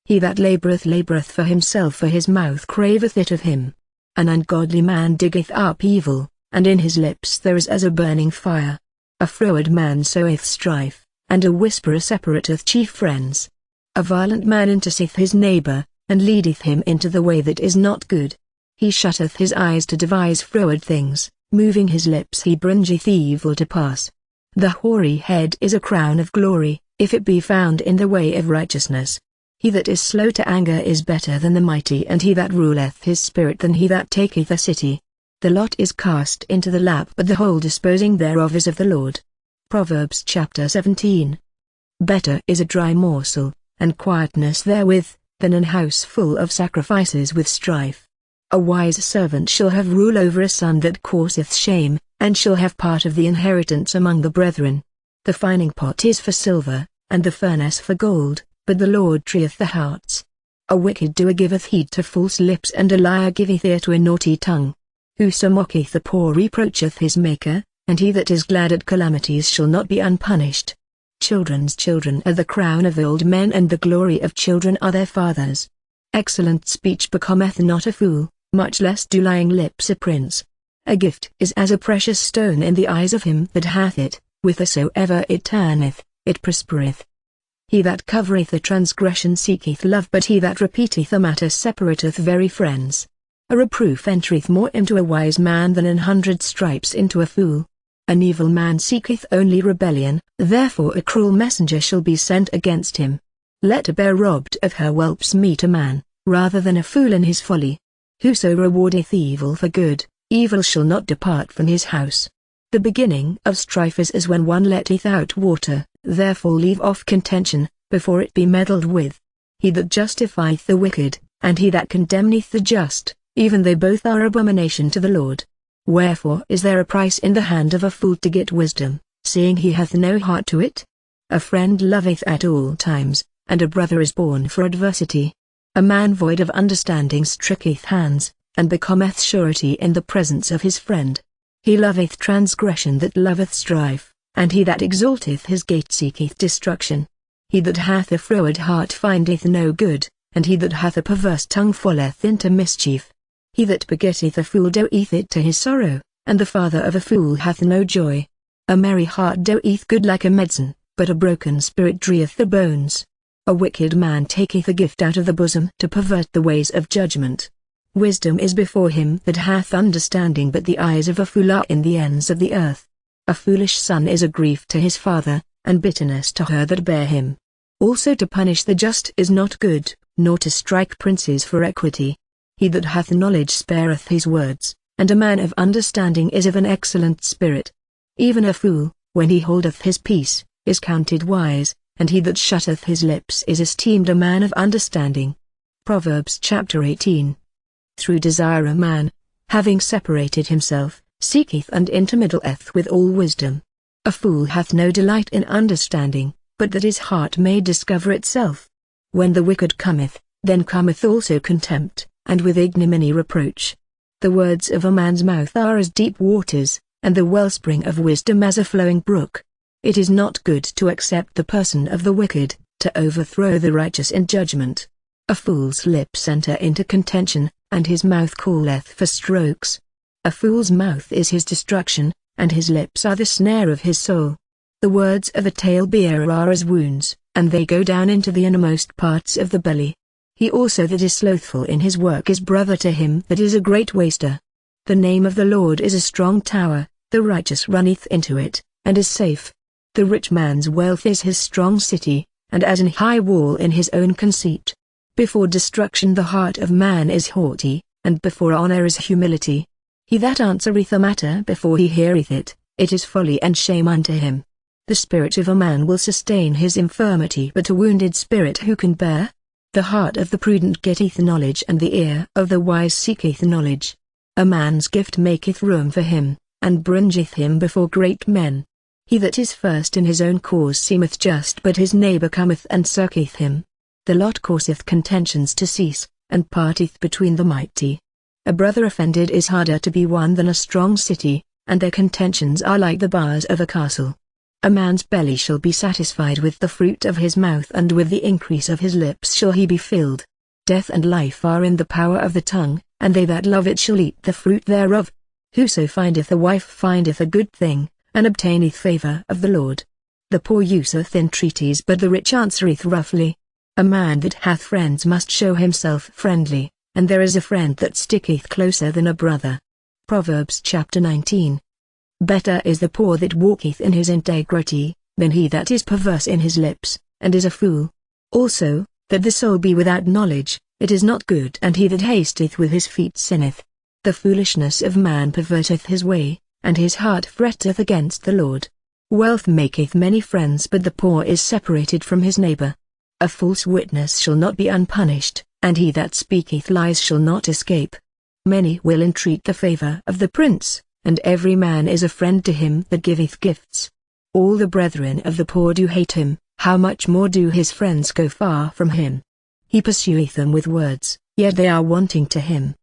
Speaker 1: He that laboureth for himself, for his mouth craveth it of him. An ungodly man diggeth up evil, and in his lips there is as a burning fire. A froward man soweth strife, and a whisperer separateth chief friends. A violent man intercesseth his neighbour, and leadeth him into the way that is not good. He shutteth his eyes to devise froward things, moving his lips he bringeth evil to pass. The hoary head is a crown of glory, if it be found in the way of righteousness. He that is slow to anger is better than the mighty, and he that ruleth his spirit than he that taketh a city. The lot is cast into the lap, but the whole disposing thereof is of the Lord. Proverbs chapter 17. Better is a dry morsel, and quietness therewith, than an house full of sacrifices with strife. A wise servant shall have rule over a son that causeth shame, and shall have part of the inheritance among the brethren. The fining pot is for silver, and the furnace for gold, but the Lord trieth the hearts. A wicked doer giveth heed to false lips, and a liar giveth ear to a naughty tongue. Whoso mocketh the poor reproacheth his Maker, and he that is glad at calamities shall not be unpunished. Children's children are the crown of old men, and the glory of children are their fathers. Excellent speech becometh not a fool, much less do lying lips a prince. A gift is as a precious stone in the eyes of him that hath it, whithersoever it turneth, it prospereth. He that covereth a transgression seeketh love, but he that repeateth a matter separateth very friends. A reproof entereth more into a wise man than 100 stripes into a fool. An evil man seeketh only rebellion, therefore a cruel messenger shall be sent against him. Let a bear robbed of her whelps meet a man, rather than a fool in his folly. Whoso rewardeth evil for good, evil shall not depart from his house. The beginning of strife is as when one letteth out water, therefore leave off contention, before it be meddled with. He that justifieth the wicked, and he that condemneth the just, even they both are abomination to the Lord. Wherefore is there a price in the hand of a fool to get wisdom, seeing he hath no heart to it? A friend loveth at all times, and a brother is born for adversity. A man void of understanding stricketh hands, and becometh surety in the presence of his friend. He loveth transgression that loveth strife, and he that exalteth his gate seeketh destruction. He that hath a froward heart findeth no good, and he that hath a perverse tongue falleth into mischief. He that begetteth a fool doeth it to his sorrow, and the father of a fool hath no joy. A merry heart doeth good like a medicine, but a broken spirit drieth the bones. A wicked man taketh a gift out of the bosom to pervert the ways of judgment. Wisdom is before him that hath understanding, but the eyes of a fool are in the ends of the earth. A foolish son is a grief to his father, and bitterness to her that bare him. Also to punish the just is not good, nor to strike princes for equity. He that hath knowledge spareth his words, and a man of understanding is of an excellent spirit. Even a fool, when he holdeth his peace, is counted wise, and he that shutteth his lips is esteemed a man of understanding. Proverbs chapter 18. Through desire a man, having separated himself, seeketh and intermeddleth with all wisdom. A fool hath no delight in understanding, but that his heart may discover itself. When the wicked cometh, then cometh also contempt, and with ignominy reproach. The words of a man's mouth are as deep waters, and the wellspring of wisdom as a flowing brook. It is not good to accept the person of the wicked, to overthrow the righteous in judgment. A fool's lips enter into contention, and his mouth calleth for strokes. A fool's mouth is his destruction, and his lips are the snare of his soul. The words of a talebearer are as wounds, and they go down into the innermost parts of the belly. He also that is slothful in his work is brother to him that is a great waster. The name of the Lord is a strong tower, the righteous runneth into it, and is safe. The rich man's wealth is his strong city, and as an high wall in his own conceit. Before destruction the heart of man is haughty, and before honor is humility. He that answereth a matter before he heareth it, it is folly and shame unto him. The spirit of a man will sustain his infirmity, but a wounded spirit who can bear? The heart of the prudent getteth knowledge, and the ear of the wise seeketh knowledge. A man's gift maketh room for him, and bringeth him before great men. He that is first in his own cause seemeth just, but his neighbor cometh and circleth him. The lot causeth contentions to cease, and parteth between the mighty. A brother offended is harder to be won than a strong city, and their contentions are like the bars of a castle. A man's belly shall be satisfied with the fruit of his mouth, and with the increase of his lips shall he be filled. Death and life are in the power of the tongue, and they that love it shall eat the fruit thereof. Whoso findeth a wife findeth a good thing, and obtaineth favour of the Lord. The poor useth entreaties, but the rich answereth roughly. A man that hath friends must show himself friendly, and there is a friend that sticketh closer than a brother. Proverbs chapter 19. Better is the poor that walketh in his integrity, than he that is perverse in his lips, and is a fool. Also, that the soul be without knowledge, it is not good, and he that hasteth with his feet sinneth. The foolishness of man perverteth his way, and his heart fretteth against the Lord. Wealth maketh many friends, but the poor is separated from his neighbor. A false witness shall not be unpunished, and he that speaketh lies shall not escape. Many will entreat the favor of the prince, and every man is a friend to him that giveth gifts. All the brethren of the poor do hate him, how much more do his friends go far from him? He pursueth them with words, yet they are wanting to him.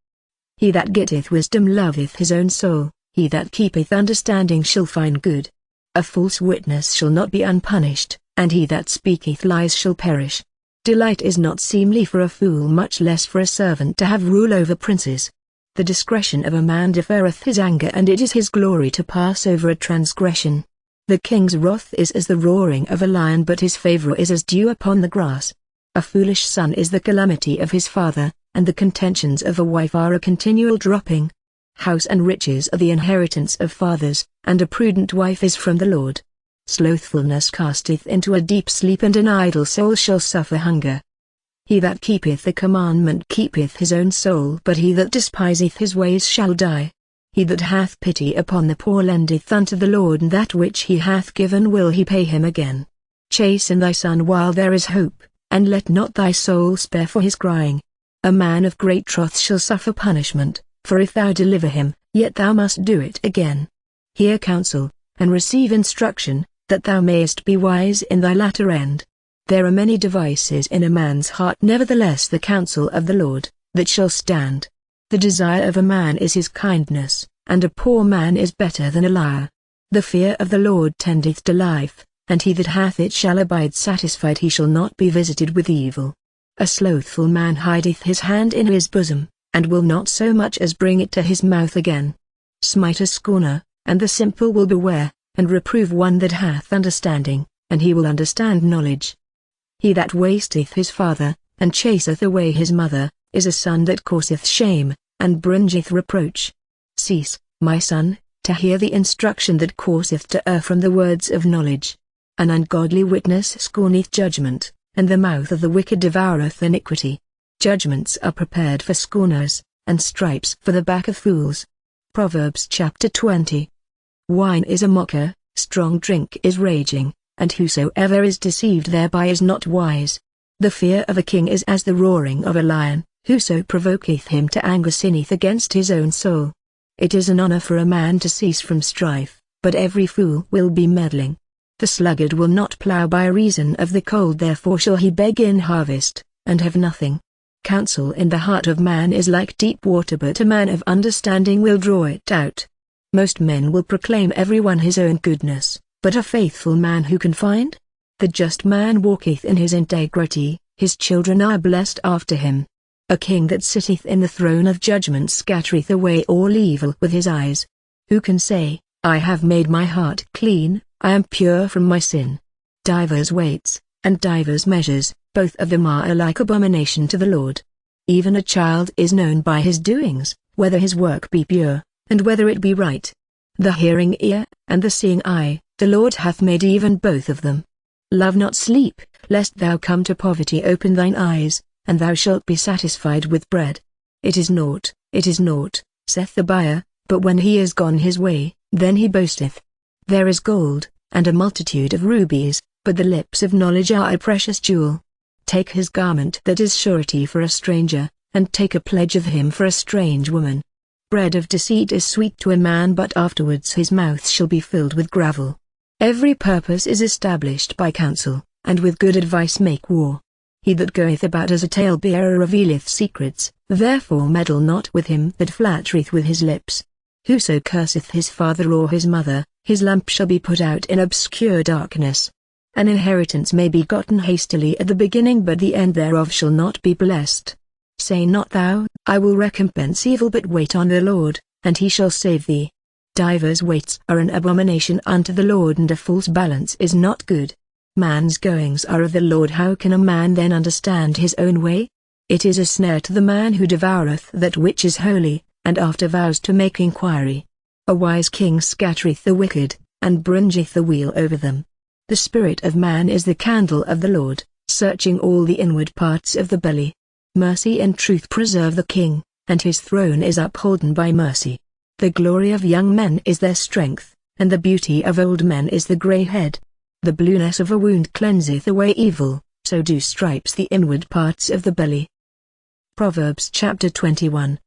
Speaker 1: He that getteth wisdom loveth his own soul, he that keepeth understanding shall find good. A false witness shall not be unpunished, and he that speaketh lies shall perish. Delight is not seemly for a fool, much less for a servant to have rule over princes. The discretion of a man deferreth his anger, and it is his glory to pass over a transgression. The king's wrath is as the roaring of a lion, but his favor is as dew upon the grass. A foolish son is the calamity of his father, and the contentions of a wife are a continual dropping. House and riches are the inheritance of fathers, and a prudent wife is from the Lord. Slothfulness casteth into a deep sleep, and an idle soul shall suffer hunger. He that keepeth the commandment keepeth his own soul, but he that despiseth his ways shall die. He that hath pity upon the poor lendeth unto the Lord, and that which he hath given will he pay him again. Chasten thy son while there is hope, and let not thy soul spare for his crying. A man of great wrath shall suffer punishment, for if thou deliver him, yet thou must do it again. Hear counsel, and receive instruction, that thou mayest be wise in thy latter end. There are many devices in a man's heart, nevertheless the counsel of the Lord, that shall stand. The desire of a man is his kindness, and a poor man is better than a liar. The fear of the Lord tendeth to life, and he that hath it shall abide satisfied, he shall not be visited with evil. A slothful man hideth his hand in his bosom, and will not so much as bring it to his mouth again. Smite a scorner, and the simple will beware, and reprove one that hath understanding, and he will understand knowledge. He that wasteth his father, and chaseth away his mother, is a son that causeth shame, and bringeth reproach. Cease, my son, to hear the instruction that causeth to err from the words of knowledge. An ungodly witness scorneth judgment, and the mouth of the wicked devoureth iniquity. Judgments are prepared for scorners, and stripes for the back of fools. Proverbs chapter 20. Wine is a mocker, strong drink is raging, and whosoever is deceived thereby is not wise. The fear of a king is as the roaring of a lion, whoso provoketh him to anger sinneth against his own soul. It is an honor for a man to cease from strife, but every fool will be meddling. The sluggard will not plough by reason of the cold, therefore shall he beg in harvest, and have nothing. Counsel in the heart of man is like deep water, but a man of understanding will draw it out. Most men will proclaim every one his own goodness, but a faithful man who can find? The just man walketh in his integrity, his children are blessed after him. A king that sitteth in the throne of judgment scattereth away all evil with his eyes. Who can say, I have made my heart clean, I am pure from my sin? Divers weights, and divers measures, both of them are alike abomination to the Lord. Even a child is known by his doings, whether his work be pure, and whether it be right. The hearing ear, and the seeing eye, the Lord hath made even both of them. Love not sleep, lest thou come to poverty. Open thine eyes, and thou shalt be satisfied with bread. It is naught, saith the buyer, but when he is gone his way, then he boasteth. There is gold, and a multitude of rubies, but the lips of knowledge are a precious jewel. Take his garment that is surety for a stranger, and take a pledge of him for a strange woman. Bread of deceit is sweet to a man, but afterwards his mouth shall be filled with gravel. Every purpose is established by counsel, and with good advice make war. He that goeth about as a talebearer revealeth secrets, therefore meddle not with him that flattereth with his lips. Whoso curseth his father or his mother, his lamp shall be put out in obscure darkness. An inheritance may be gotten hastily at the beginning, but the end thereof shall not be blessed. Say not thou, I will recompense evil, but wait on the Lord, and he shall save thee. Divers weights are an abomination unto the Lord, and a false balance is not good. Man's goings are of the Lord, how can a man then understand his own way? It is a snare to the man who devoureth that which is holy, and after vows to make inquiry. A wise king scattereth the wicked, and bringeth the wheel over them. The spirit of man is the candle of the Lord, searching all the inward parts of the belly. Mercy and truth preserve the king, and his throne is upholden by mercy. The glory of young men is their strength, and the beauty of old men is the grey head. The blueness of a wound cleanseth away evil, so do stripes the inward parts of the belly. Proverbs chapter 21.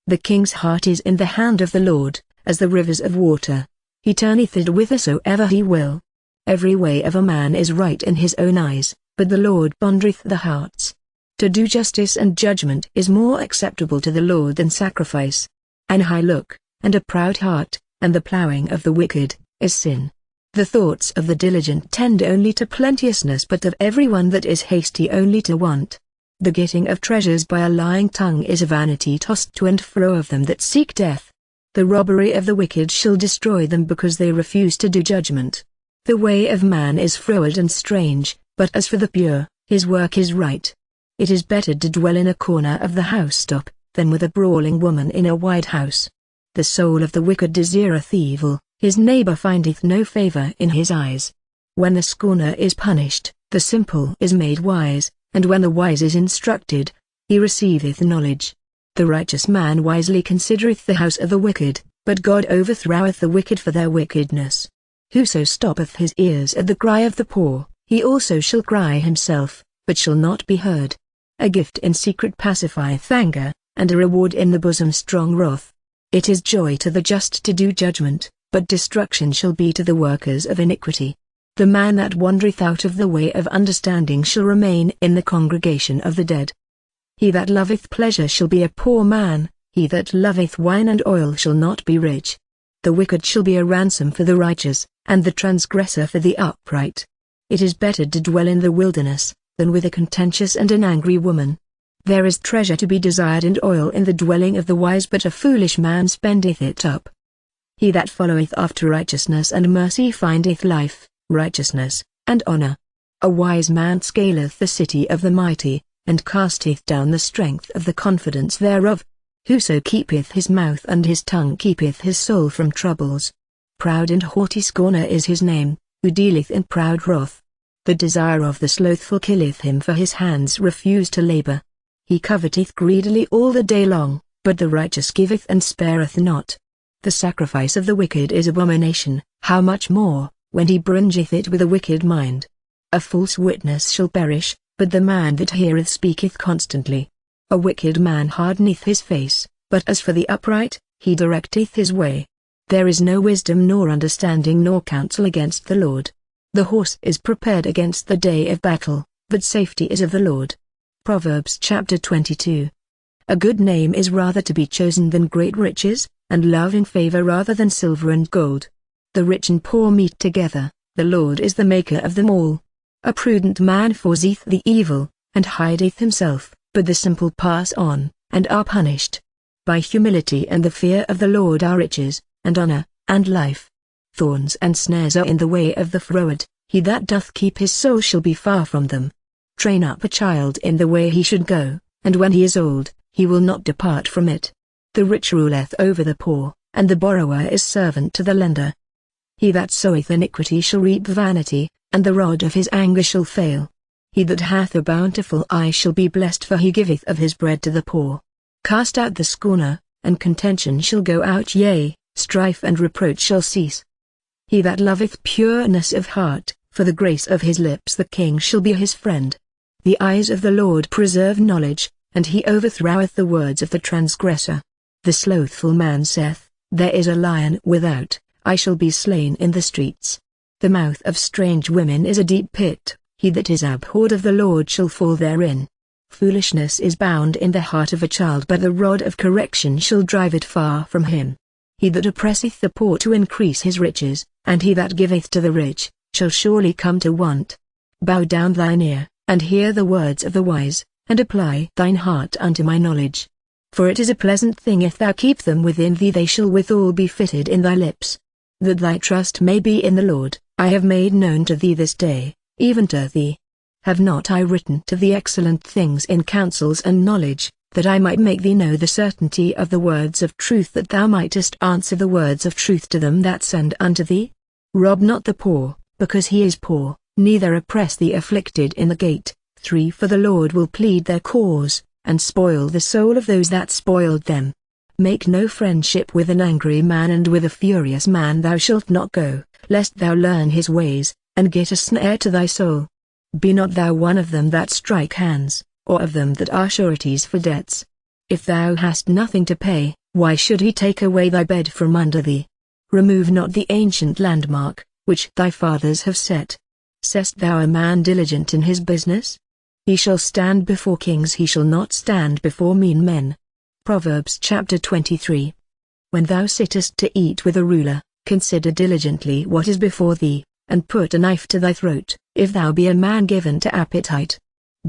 Speaker 1: The king's heart is in the hand of the Lord, as the rivers of water. He turneth it whithersoever he will. Every way of a man is right in his own eyes, but the Lord pondereth the hearts. To do justice and judgment is more acceptable to the Lord than sacrifice. An high look, and a proud heart, and the plowing of the wicked, is sin. The thoughts of the diligent tend only to plenteousness, but of every one that is hasty only to want. The getting of treasures by a lying tongue is a vanity tossed to and fro of them that seek death. The robbery of the wicked shall destroy them, because they refuse to do judgment. The way of man is froward and strange, but as for the pure, his work is right. It is better to dwell in a corner of the housetop, than with a brawling woman in a wide house. The soul of the wicked desireth evil, his neighbor findeth no favor in his eyes. When the scorner is punished, the simple is made wise, and when the wise is instructed, he receiveth knowledge. The righteous man wisely considereth the house of the wicked, but God overthroweth the wicked for their wickedness. Whoso stoppeth his ears at the cry of the poor, he also shall cry himself, but shall not be heard. A gift in secret pacifieth anger, and a reward in the bosom strong wrath. It is joy to the just to do judgment, but destruction shall be to the workers of iniquity. The man that wandereth out of the way of understanding shall remain in the congregation of the dead. He that loveth pleasure shall be a poor man, he that loveth wine and oil shall not be rich. The wicked shall be a ransom for the righteous, and the transgressor for the upright. It is better to dwell in the wilderness, than with a contentious and an angry woman. There is treasure to be desired and oil in the dwelling of the wise, but a foolish man spendeth it up. He that followeth after righteousness and mercy findeth life, righteousness, and honor. A wise man scaleth the city of the mighty, and casteth down the strength of the confidence thereof. Whoso keepeth his mouth and his tongue keepeth his soul from troubles. Proud and haughty scorner is his name, who dealeth in proud wrath. The desire of the slothful killeth him, for his hands refuse to labor. He coveteth greedily all the day long, but the righteous giveth and spareth not. The sacrifice of the wicked is abomination, how much more, when he bringeth it with a wicked mind. A false witness shall perish, but the man that heareth speaketh constantly. A wicked man hardeneth his face, but as for the upright, he directeth his way. There is no wisdom nor understanding nor counsel against the Lord. The horse is prepared against the day of battle, but safety is of the Lord. Proverbs chapter 22. A good name is rather to be chosen than great riches, and love in favor rather than silver and gold. The rich and poor meet together, the Lord is the maker of them all. A prudent man foreseeth the evil, and hideth himself, but the simple pass on, and are punished. By humility and the fear of the Lord are riches, and honor, and life. Thorns and snares are in the way of the froward, he that doth keep his soul shall be far from them. Train up a child in the way he should go, and when he is old, he will not depart from it. The rich ruleth over the poor, and the borrower is servant to the lender. He that soweth iniquity shall reap vanity, and the rod of his anger shall fail. He that hath a bountiful eye shall be blessed, for he giveth of his bread to the poor. Cast out the scorner, and contention shall go out, yea, strife and reproach shall cease. He that loveth pureness of heart, for the grace of his lips the king shall be his friend. The eyes of the Lord preserve knowledge, and he overthroweth the words of the transgressor. The slothful man saith, There is a lion without, I shall be slain in the streets. The mouth of strange women is a deep pit, He that is abhorred of the Lord shall fall therein. Foolishness is bound in the heart of a child, but the rod of correction shall drive it far from him. He that oppresseth the poor to increase his riches, and he that giveth to the rich, shall surely come to want. Bow down thine ear, and hear the words of the wise, and apply thine heart unto my knowledge. For it is a pleasant thing if thou keep them within thee, they shall withal be fitted in thy lips. That thy trust may be in the Lord, I have made known to thee this day, even to thee. Have not I written to thee excellent things in counsels and knowledge, that I might make thee know the certainty of the words of truth, that thou mightest answer the words of truth to them that send unto thee? Rob not the poor, because he is poor, neither oppress the afflicted in the gate. 3 For the Lord will plead their cause, and spoil the soul of those that spoiled them. Make no friendship with an angry man, and with a furious man thou shalt not go, lest thou learn his ways, and get a snare to thy soul. Be not thou one of them that strike hands, or of them that are sureties for debts. If thou hast nothing to pay, why should he take away thy bed from under thee? Remove not the ancient landmark, which thy fathers have set. Seest thou a man diligent in his business? He shall stand before kings, he shall not stand before mean men. Proverbs chapter 23. When thou sittest to eat with a ruler, consider diligently what is before thee, and put a knife to thy throat, if thou be a man given to appetite.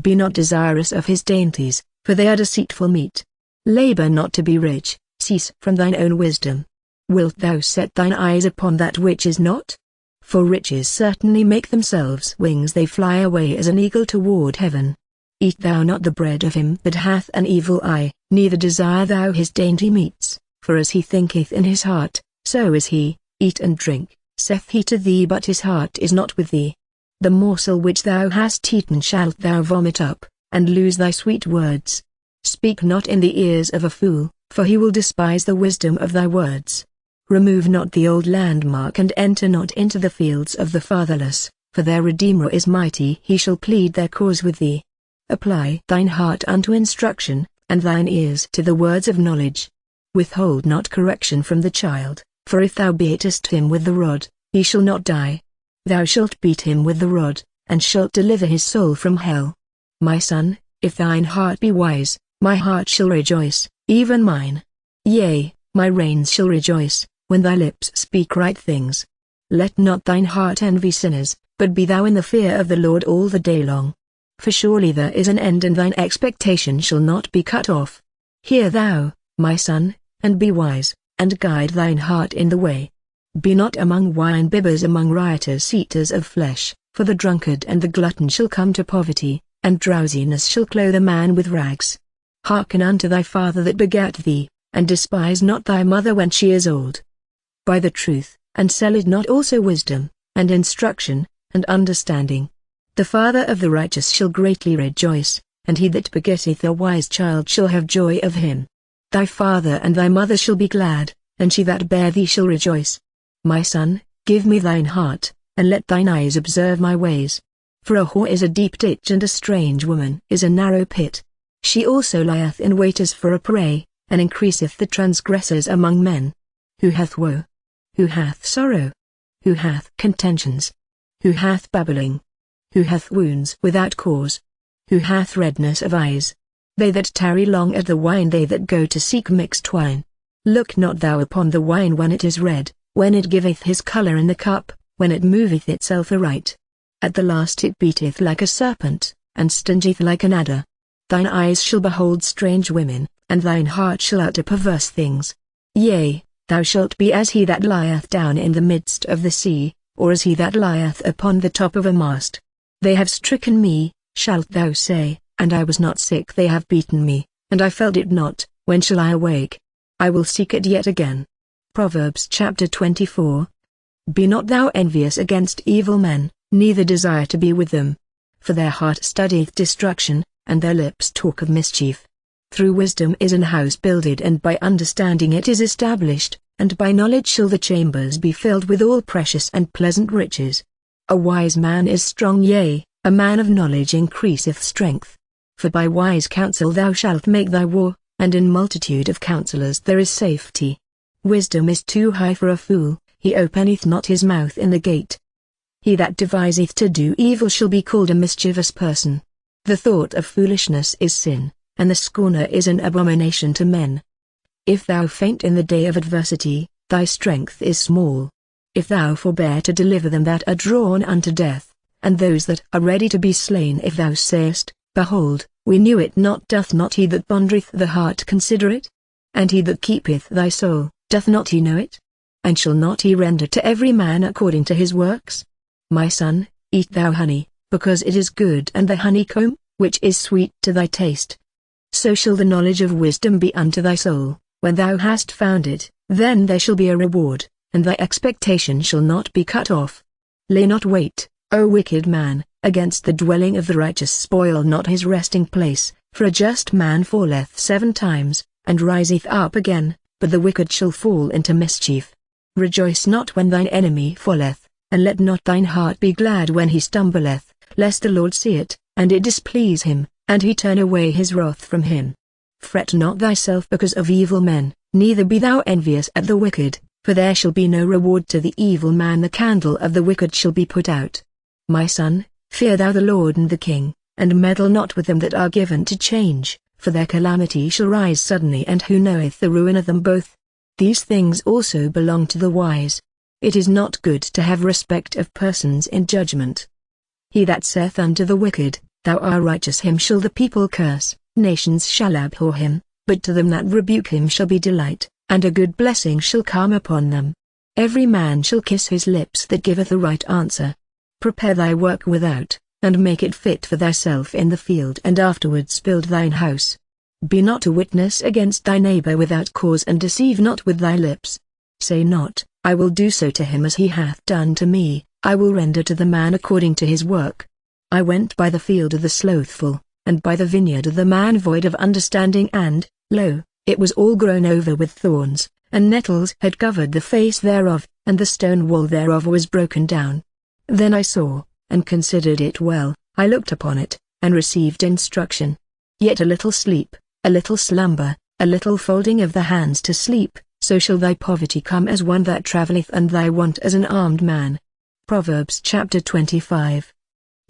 Speaker 1: Be not desirous of his dainties, for they are deceitful meat. Labor not to be rich, cease from thine own wisdom. Wilt thou set thine eyes upon that which is not? For riches certainly make themselves wings, they fly away as an eagle toward heaven. Eat thou not the bread of him that hath an evil eye, neither desire thou his dainty meats, for as he thinketh in his heart, so is he. Eat and drink, saith he to thee, but his heart is not with thee. The morsel which thou hast eaten shalt thou vomit up, and lose thy sweet words. Speak not in the ears of a fool, for he will despise the wisdom of thy words. Remove not the old landmark, and enter not into the fields of the fatherless, for their Redeemer is mighty, he shall plead their cause with thee. Apply thine heart unto instruction, and thine ears to the words of knowledge. Withhold not correction from the child, for if thou beatest him with the rod, he shall not die. Thou shalt beat him with the rod, and shalt deliver his soul from hell. My son, if thine heart be wise, my heart shall rejoice, even mine. Yea, my reins shall rejoice, when thy lips speak right things. Let not thine heart envy sinners, but be thou in the fear of the Lord all the day long. For surely there is an end, and thine expectation shall not be cut off. Hear thou, my son, and be wise, and guide thine heart in the way. Be not among wine-bibbers, among rioters, eaters of flesh, for the drunkard and the glutton shall come to poverty, and drowsiness shall clothe a man with rags. Hearken unto thy father that begat thee, and despise not thy mother when she is old. Buy the truth, and sell it not, also wisdom, and instruction, and understanding. The father of the righteous shall greatly rejoice, and he that begetteth a wise child shall have joy of him. Thy father and thy mother shall be glad, and she that bare thee shall rejoice. My son, give me thine heart, and let thine eyes observe my ways. For a whore is a deep ditch, and a strange woman is a narrow pit. She also lieth in wait as for a prey, and increaseth the transgressors among men. Who hath woe? Who hath sorrow? Who hath contentions? Who hath babbling? Who hath wounds without cause? Who hath redness of eyes? They that tarry long at the wine, they that go to seek mixed wine. Look not thou upon the wine when it is red, when it giveth his colour in the cup, when it moveth itself aright. At the last it beateth like a serpent, and stingeth like an adder. Thine eyes shall behold strange women, and thine heart shall utter perverse things. Yea, thou shalt be as he that lieth down in the midst of the sea, or as he that lieth upon the top of a mast. They have stricken me, shalt thou say, and I was not sick. They have beaten me, and I felt it not. When shall I awake? I will seek it yet again. Proverbs chapter 24. Be not thou envious against evil men, neither desire to be with them. For their heart studieth destruction, and their lips talk of mischief. Through wisdom is an house builded, and by understanding it is established, and by knowledge shall the chambers be filled with all precious and pleasant riches. A wise man is strong, yea, a man of knowledge increaseth strength. For by wise counsel thou shalt make thy war, and in multitude of counselors there is safety. Wisdom is too high for a fool, he openeth not his mouth in the gate. He that deviseth to do evil shall be called a mischievous person. The thought of foolishness is sin, and the scorner is an abomination to men. If thou faint in the day of adversity, thy strength is small. If thou forbear to deliver them that are drawn unto death, and those that are ready to be slain, if thou sayest, Behold, we knew it not, doth not he that pondereth the heart consider it? And he that keepeth thy soul, doth not he know it? And shall not he render to every man according to his works? My son, eat thou honey, because it is good, and the honeycomb, which is sweet to thy taste. So shall the knowledge of wisdom be unto thy soul. When thou hast found it, then there shall be a reward, and thy expectation shall not be cut off. Lay not wait, O wicked man, against the dwelling of the righteous. Spoil not his resting place, for a just man falleth 7 times, and riseth up again, but the wicked shall fall into mischief. Rejoice not when thine enemy falleth, and let not thine heart be glad when he stumbleth, lest the Lord see it, and it displease him, and he turn away his wrath from him. Fret not thyself because of evil men, neither be thou envious at the wicked, for there shall be no reward to the evil man. The candle of the wicked shall be put out. My son, fear thou the Lord and the king, and meddle not with them that are given to change, for their calamity shall rise suddenly, and who knoweth the ruin of them both? These things also belong to the wise. It is not good to have respect of persons in judgment. He that saith unto the wicked, Thou art righteous, him shall the people curse. Nations shall abhor him, but to them that rebuke him shall be delight, and a good blessing shall come upon them. Every man shall kiss his lips that giveth a right answer. Prepare thy work without, and make it fit for thyself in the field, and afterwards build thine house. Be not a witness against thy neighbor without cause, and deceive not with thy lips. Say not, I will do so to him as he hath done to me, I will render to the man according to his work. I went by the field of the slothful, and by the vineyard of the man void of understanding, and, lo, it was all grown over with thorns, and nettles had covered the face thereof, and the stone wall thereof was broken down. Then I saw, and considered it well, I looked upon it, and received instruction. Yet a little sleep, a little slumber, a little folding of the hands to sleep, so shall thy poverty come as one that travelleth, and thy want as an armed man. Proverbs chapter 25.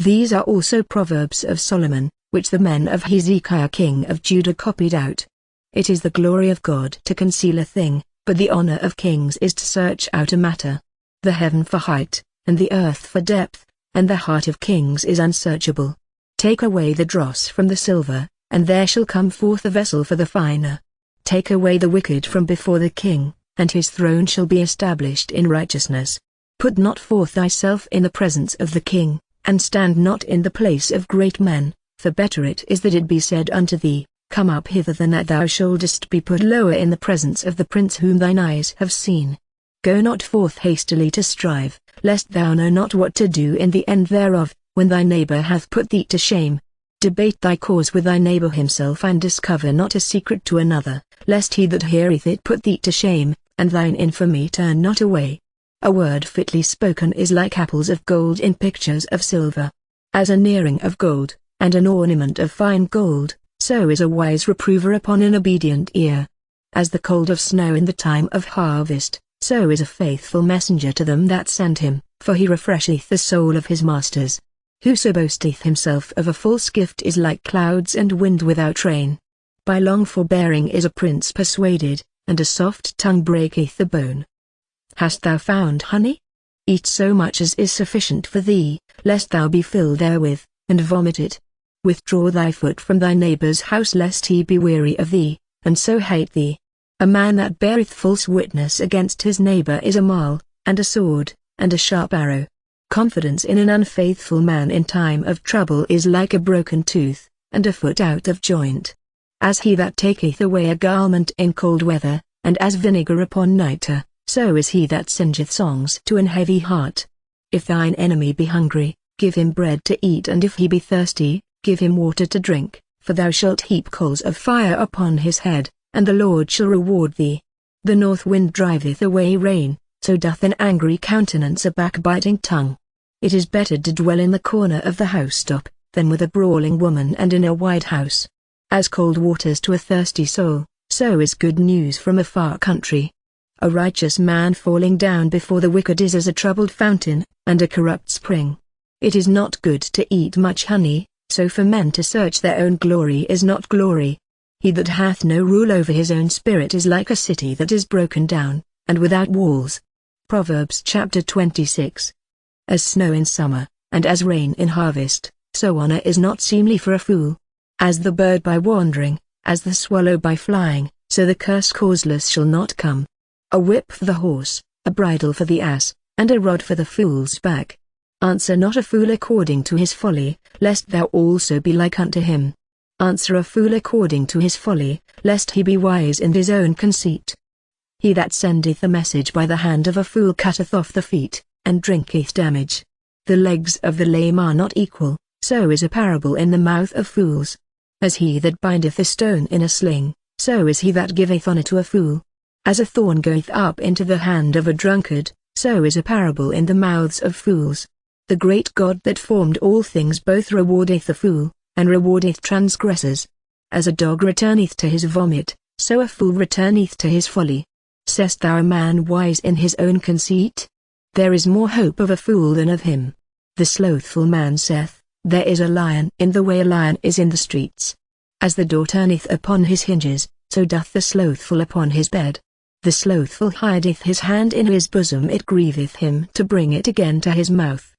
Speaker 1: These are also Proverbs of Solomon, which the men of Hezekiah king of Judah copied out. It is the glory of God to conceal a thing, but the honor of kings is to search out a matter. The heaven for height, and the earth for depth, and the heart of kings is unsearchable. Take away the dross from the silver, and there shall come forth a vessel for the finer. Take away the wicked from before the king, and his throne shall be established in righteousness. Put not forth thyself in the presence of the king, and stand not in the place of great men. For better it is that it be said unto thee, Come up hither, than that thou shouldest be put lower in the presence of the prince whom thine eyes have seen. Go not forth hastily to strive, lest thou know not what to do in the end thereof, when thy neighbor hath put thee to shame. Debate thy cause with thy neighbor himself, and discover not a secret to another, lest he that heareth it put thee to shame, and thine infamy turn not away. A word fitly spoken is like apples of gold in pictures of silver. As an earring of gold, and an ornament of fine gold, so is a wise reprover upon an obedient ear. As the cold of snow in the time of harvest, so is a faithful messenger to them that send him, for he refresheth the soul of his masters. Whoso boasteth himself of a false gift is like clouds and wind without rain. By long forbearing is a prince persuaded, and a soft tongue breaketh the bone. Hast thou found honey? Eat so much as is sufficient for thee, lest thou be filled therewith, and vomit it. Withdraw thy foot from thy neighbor's house, lest he be weary of thee, and so hate thee. A man that beareth false witness against his neighbor is a maul, and a sword, and a sharp arrow. Confidence in an unfaithful man in time of trouble is like a broken tooth, and a foot out of joint. As he that taketh away a garment in cold weather, and as vinegar upon nitre, so is he that singeth songs to an heavy heart. If thine enemy be hungry, give him bread to eat, and if he be thirsty, give him water to drink, for thou shalt heap coals of fire upon his head, and the Lord shall reward thee. The north wind driveth away rain, so doth an angry countenance a backbiting tongue. It is better to dwell in the corner of the housetop, than with a brawling woman and in a wide house. As cold waters to a thirsty soul, so is good news from a far country. A righteous man falling down before the wicked is as a troubled fountain, and a corrupt spring. It is not good to eat much honey, so for men to search their own glory is not glory. He that hath no rule over his own spirit is like a city that is broken down, and without walls. Proverbs chapter 26. As snow in summer, and as rain in harvest, so honor is not seemly for a fool. As the bird by wandering, as the swallow by flying, so the curse causeless shall not come. A whip for the horse, a bridle for the ass, and a rod for the fool's back. Answer not a fool according to his folly, lest thou also be like unto him. Answer a fool according to his folly, lest he be wise in his own conceit. He that sendeth a message by the hand of a fool cutteth off the feet, and drinketh damage. The legs of the lame are not equal, so is a parable in the mouth of fools. As he that bindeth a stone in a sling, so is he that giveth honour to a fool. As a thorn goeth up into the hand of a drunkard, so is a parable in the mouths of fools. The great God that formed all things both rewardeth the fool, and rewardeth transgressors. As a dog returneth to his vomit, so a fool returneth to his folly. Sayest thou a man wise in his own conceit? There is more hope of a fool than of him. The slothful man saith, There is a lion in the way, a lion is in the streets. As the door turneth upon his hinges, so doth the slothful upon his bed. The slothful hideth his hand in his bosom, it grieveth him to bring it again to his mouth.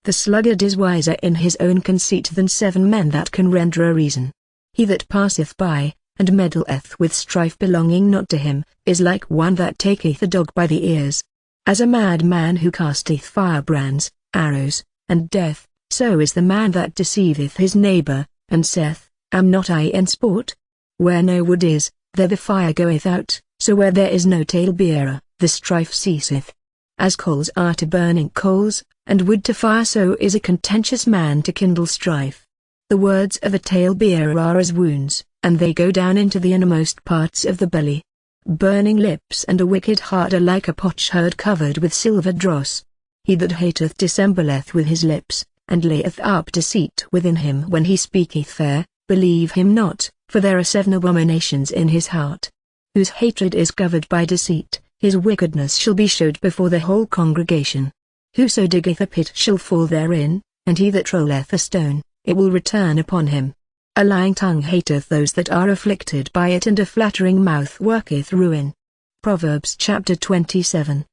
Speaker 1: The sluggard is wiser in his own conceit than 7 men that can render a reason. He that passeth by, and meddleth with strife belonging not to him, is like one that taketh a dog by the ears. As a madman who casteth firebrands, arrows, and death, so is the man that deceiveth his neighbor, and saith, Am not I in sport? Where no wood is, there the fire goeth out, so where there is no talebearer, the strife ceaseth. As coals are to burning coals, and wood to fire, so is a contentious man to kindle strife. The words of a talebearer are as wounds, and they go down into the innermost parts of the belly. Burning lips and a wicked heart are like a potsherd covered with silver dross. He that hateth dissembleth with his lips, and layeth up deceit within him when he speaketh fair, believe him not, for there are 7 abominations in his heart. Whose hatred is covered by deceit, his wickedness shall be showed before the whole congregation. Whoso diggeth a pit shall fall therein, and he that rolleth a stone, it will return upon him. A lying tongue hateth those that are afflicted by it, and a flattering mouth worketh ruin. Proverbs chapter 27.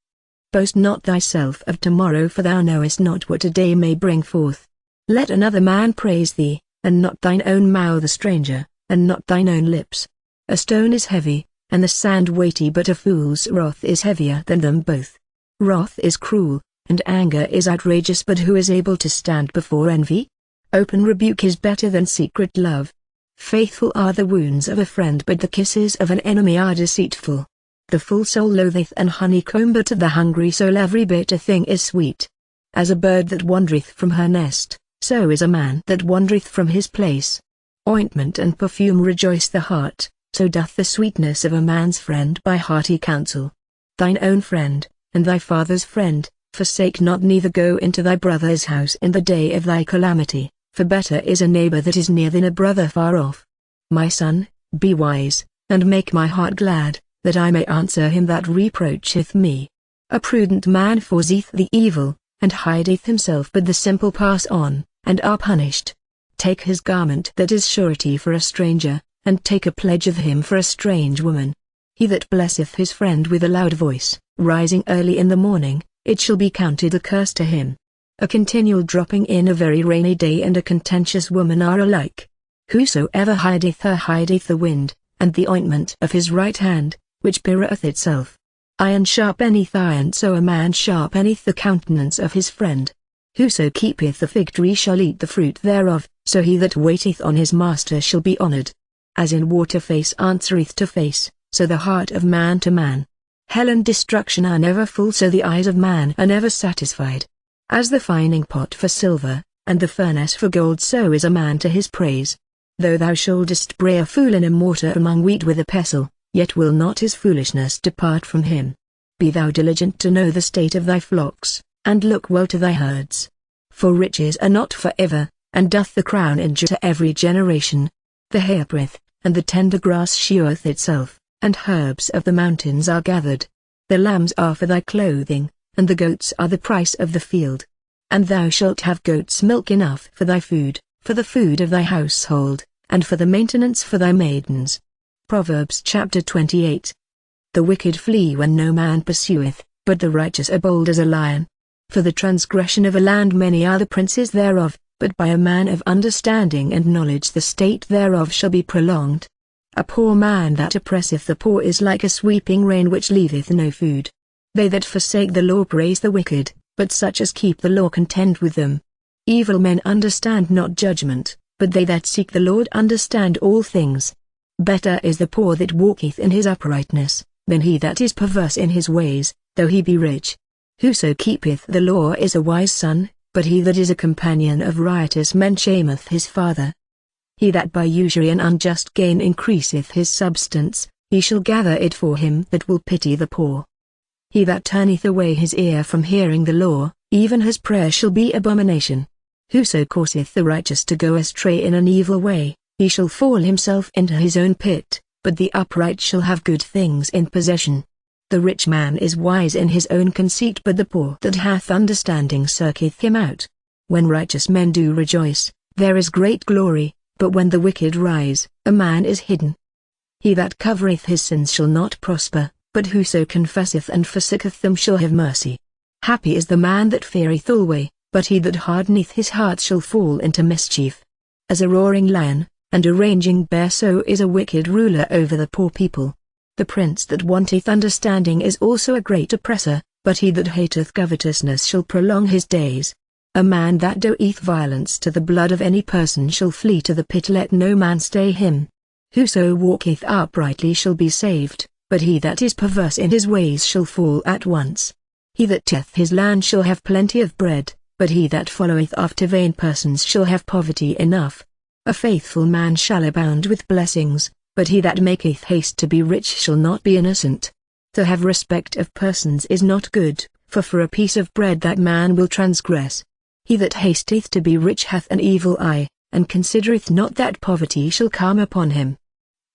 Speaker 1: Boast not thyself of tomorrow, for thou knowest not what a day may bring forth. Let another man praise thee, and not thine own mouth a stranger, and not thine own lips. A stone is heavy, and the sand weighty, but a fool's wrath is heavier than them both. Wrath is cruel, and anger is outrageous, but who is able to stand before envy? Open rebuke is better than secret love. Faithful are the wounds of a friend, but the kisses of an enemy are deceitful. The full soul loatheth an honeycomb, but to the hungry soul every bitter thing is sweet. As a bird that wandereth from her nest, so is a man that wandereth from his place. Ointment and perfume rejoice the heart, so doth the sweetness of a man's friend by hearty counsel. Thine own friend, and thy father's friend, forsake not, neither go into thy brother's house in the day of thy calamity, for better is a neighbor that is near than a brother far off. My son, be wise, and make my heart glad, that I may answer him that reproacheth me. A prudent man foreseeth the evil, and hideth himself, but the simple pass on, and are punished. Take his garment that is surety for a stranger, and take a pledge of him for a strange woman. He that blesseth his friend with a loud voice, rising early in the morning, it shall be counted a curse to him. A continual dropping in a very rainy day and a contentious woman are alike. Whosoever hideth her hideth the wind, and the ointment of his right hand, which pirreth itself. Iron sharpeneth iron, so a man sharpeneth the countenance of his friend. Whoso keepeth the fig tree shall eat the fruit thereof, so he that waiteth on his master shall be honored. As in water face answereth to face, so the heart of man to man. Hell and destruction are never full, so the eyes of man are never satisfied. As the fining pot for silver, and the furnace for gold, so is a man to his praise. Though thou shouldest bray a fool in a mortar among wheat with a pestle, yet will not his foolishness depart from him. Be thou diligent to know the state of thy flocks, and look well to thy herds. For riches are not for ever, and doth the crown endure to every generation. The hairbreadth, and the tender grass sheweth itself, and herbs of the mountains are gathered. The lambs are for thy clothing, and the goats are the price of the field. And thou shalt have goats' milk enough for thy food, for the food of thy household, and for the maintenance for thy maidens. Proverbs chapter 28. The wicked flee when no man pursueth, but the righteous are bold as a lion. For the transgression of a land many are the princes thereof, but by a man of understanding and knowledge the state thereof shall be prolonged. A poor man that oppresseth the poor is like a sweeping rain which leaveth no food. They that forsake the law praise the wicked, but such as keep the law contend with them. Evil men understand not judgment, but they that seek the Lord understand all things. Better is the poor that walketh in his uprightness, than he that is perverse in his ways, though he be rich. Whoso keepeth the law is a wise son, but he that is a companion of riotous men shameth his father. He that by usury and unjust gain increaseth his substance, he shall gather it for him that will pity the poor. He that turneth away his ear from hearing the law, even his prayer shall be abomination. Whoso causeth the righteous to go astray in an evil way, he shall fall himself into his own pit, but the upright shall have good things in possession. The rich man is wise in his own conceit, but the poor that hath understanding searcheth him out. When righteous men do rejoice, there is great glory, but when the wicked rise, a man is hidden. He that covereth his sins shall not prosper, but whoso confesseth and forsaketh them shall have mercy. Happy is the man that feareth alway, but he that hardeneth his heart shall fall into mischief. As a roaring lion, and a raging bear, so is a wicked ruler over the poor people. The prince that wanteth understanding is also a great oppressor, but he that hateth covetousness shall prolong his days. A man that doeth violence to the blood of any person shall flee to the pit, let no man stay him. Whoso walketh uprightly shall be saved, but he that is perverse in his ways shall fall at once. He that tilleth his land shall have plenty of bread, but he that followeth after vain persons shall have poverty enough. A faithful man shall abound with blessings, but he that maketh haste to be rich shall not be innocent. To have respect of persons is not good, for a piece of bread that man will transgress. He that hasteth to be rich hath an evil eye, and considereth not that poverty shall come upon him.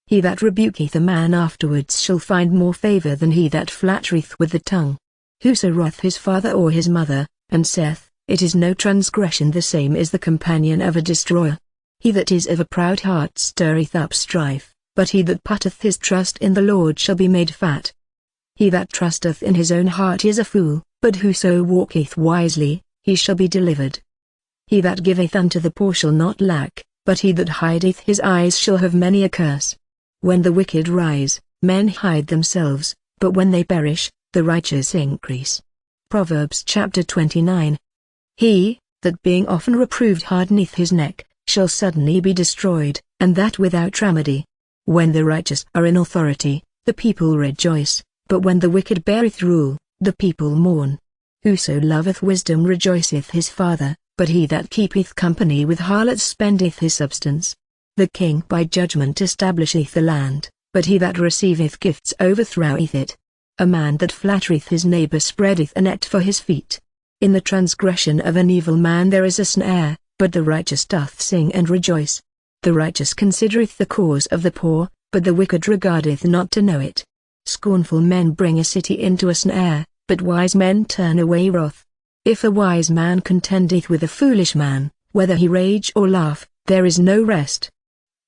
Speaker 1: He that rebuketh a man afterwards shall find more favor than he that flattereth with the tongue. Whoso wrath his father or his mother, and saith, It is no transgression, the same is the companion of a destroyer. He that is of a proud heart stirreth up strife, but he that putteth his trust in the Lord shall be made fat. He that trusteth in his own heart is a fool, but whoso walketh wisely, he shall be delivered. He that giveth unto the poor shall not lack, but he that hideth his eyes shall have many a curse. When the wicked rise, men hide themselves, but when they perish, the righteous increase. Proverbs chapter 29. He that being often reproved hardeneth his neck, shall suddenly be destroyed, and that without remedy. When the righteous are in authority, the people rejoice, but when the wicked beareth rule, the people mourn. Whoso loveth wisdom rejoiceth his father, but he that keepeth company with harlots spendeth his substance. The king by judgment establisheth the land, but he that receiveth gifts overthroweth it. A man that flattereth his neighbor spreadeth a net for his feet. In the transgression of an evil man there is a snare, but the righteous doth sing and rejoice. The righteous considereth the cause of the poor, but the wicked regardeth not to know it. Scornful men bring a city into a snare, but wise men turn away wrath. If a wise man contendeth with a foolish man, whether he rage or laugh, there is no rest.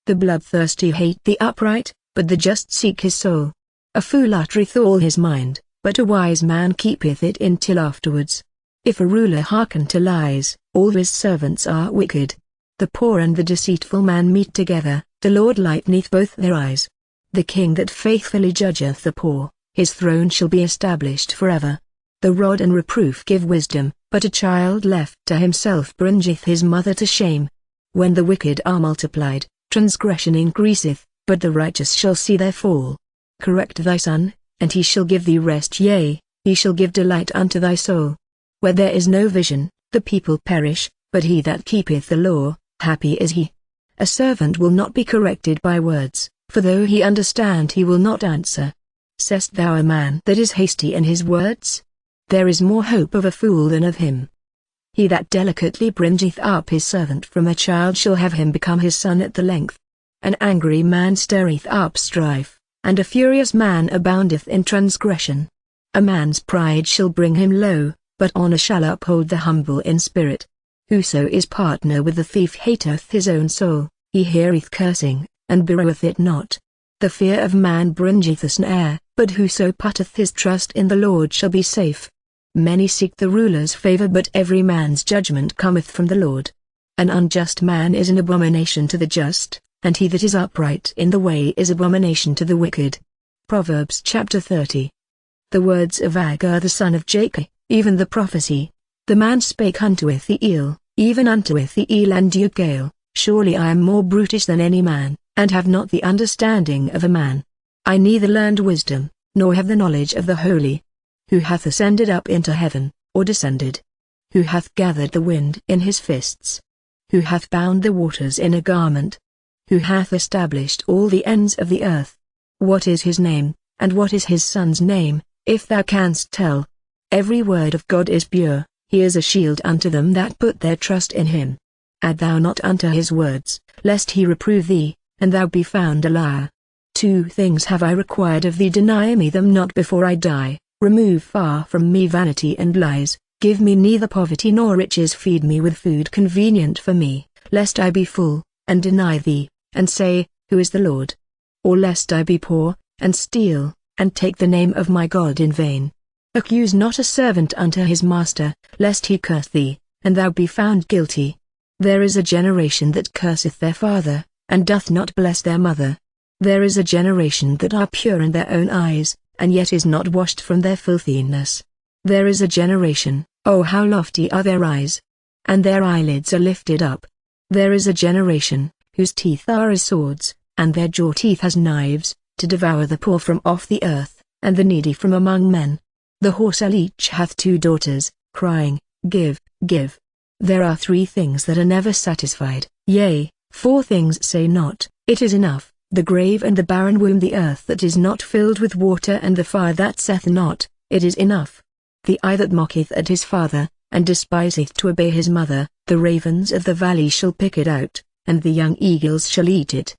Speaker 1: The bloodthirsty hate the upright, but the just seek his soul. A fool uttereth all his mind, but a wise man keepeth it in till afterwards. If a ruler hearken to lies, all his servants are wicked. The poor and the deceitful man meet together, the Lord lighteneth both their eyes. The king that faithfully judgeth the poor, his throne shall be established forever. The rod and reproof give wisdom, but a child left to himself bringeth his mother to shame. When the wicked are multiplied, transgression increaseth, but the righteous shall see their fall. Correct thy son, and he shall give thee rest, yea, he shall give delight unto thy soul. Where there is no vision, the people perish, but he that keepeth the law, happy is he. A servant will not be corrected by words, for though he understand he will not answer. Sayest thou a man that is hasty in his words? There is more hope of a fool than of him. He that delicately bringeth up his servant from a child shall have him become his son at the length. An angry man stirreth up strife, and a furious man aboundeth in transgression. A man's pride shall bring him low, but honor shall uphold the humble in spirit. Whoso is partner with the thief hateth his own soul, he heareth cursing, and beroweth it not. The fear of man bringeth a snare, but whoso putteth his trust in the Lord shall be safe. Many seek the ruler's favor, but every man's judgment cometh from the Lord. An unjust man is an abomination to the just, and he that is upright in the way is abomination to the wicked. Proverbs chapter 30. The words of Agur the son of Jacob, even the prophecy. The man spake unto Ithiel, even unto Ithiel and Ugael, surely I am more brutish than any man, and have not the understanding of a man. I neither learned wisdom, nor have the knowledge of the holy. Who hath ascended up into heaven, or descended? Who hath gathered the wind in his fists? Who hath bound the waters in a garment? Who hath established all the ends of the earth? What is his name, and what is his son's name, if thou canst tell? Every word of God is pure, he is a shield unto them that put their trust in him. Add thou not unto his words, lest he reprove thee, and thou be found a liar. 2 things have I required of thee, deny me them not before I die. Remove far from me vanity and lies, give me neither poverty nor riches, feed me with food convenient for me, lest I be full, and deny thee, and say, Who is the Lord? Or lest I be poor, and steal, and take the name of my God in vain. Accuse not a servant unto his master, lest he curse thee, and thou be found guilty. There is a generation that curseth their father, and doth not bless their mother. There is a generation that are pure in their own eyes, and yet is not washed from their filthiness. There is a generation, oh how lofty are their eyes! And their eyelids are lifted up. There is a generation, whose teeth are as swords, and their jaw teeth as knives, to devour the poor from off the earth, and the needy from among men. The whoresoul each hath 2 daughters, crying, Give, give. There are 3 things that are never satisfied, yea, 4 things say not, It is enough. The grave and the barren womb, the earth that is not filled with water, and the fire that saith not, It is enough. The eye that mocketh at his father, and despiseth to obey his mother, the ravens of the valley shall pick it out, and the young eagles shall eat it.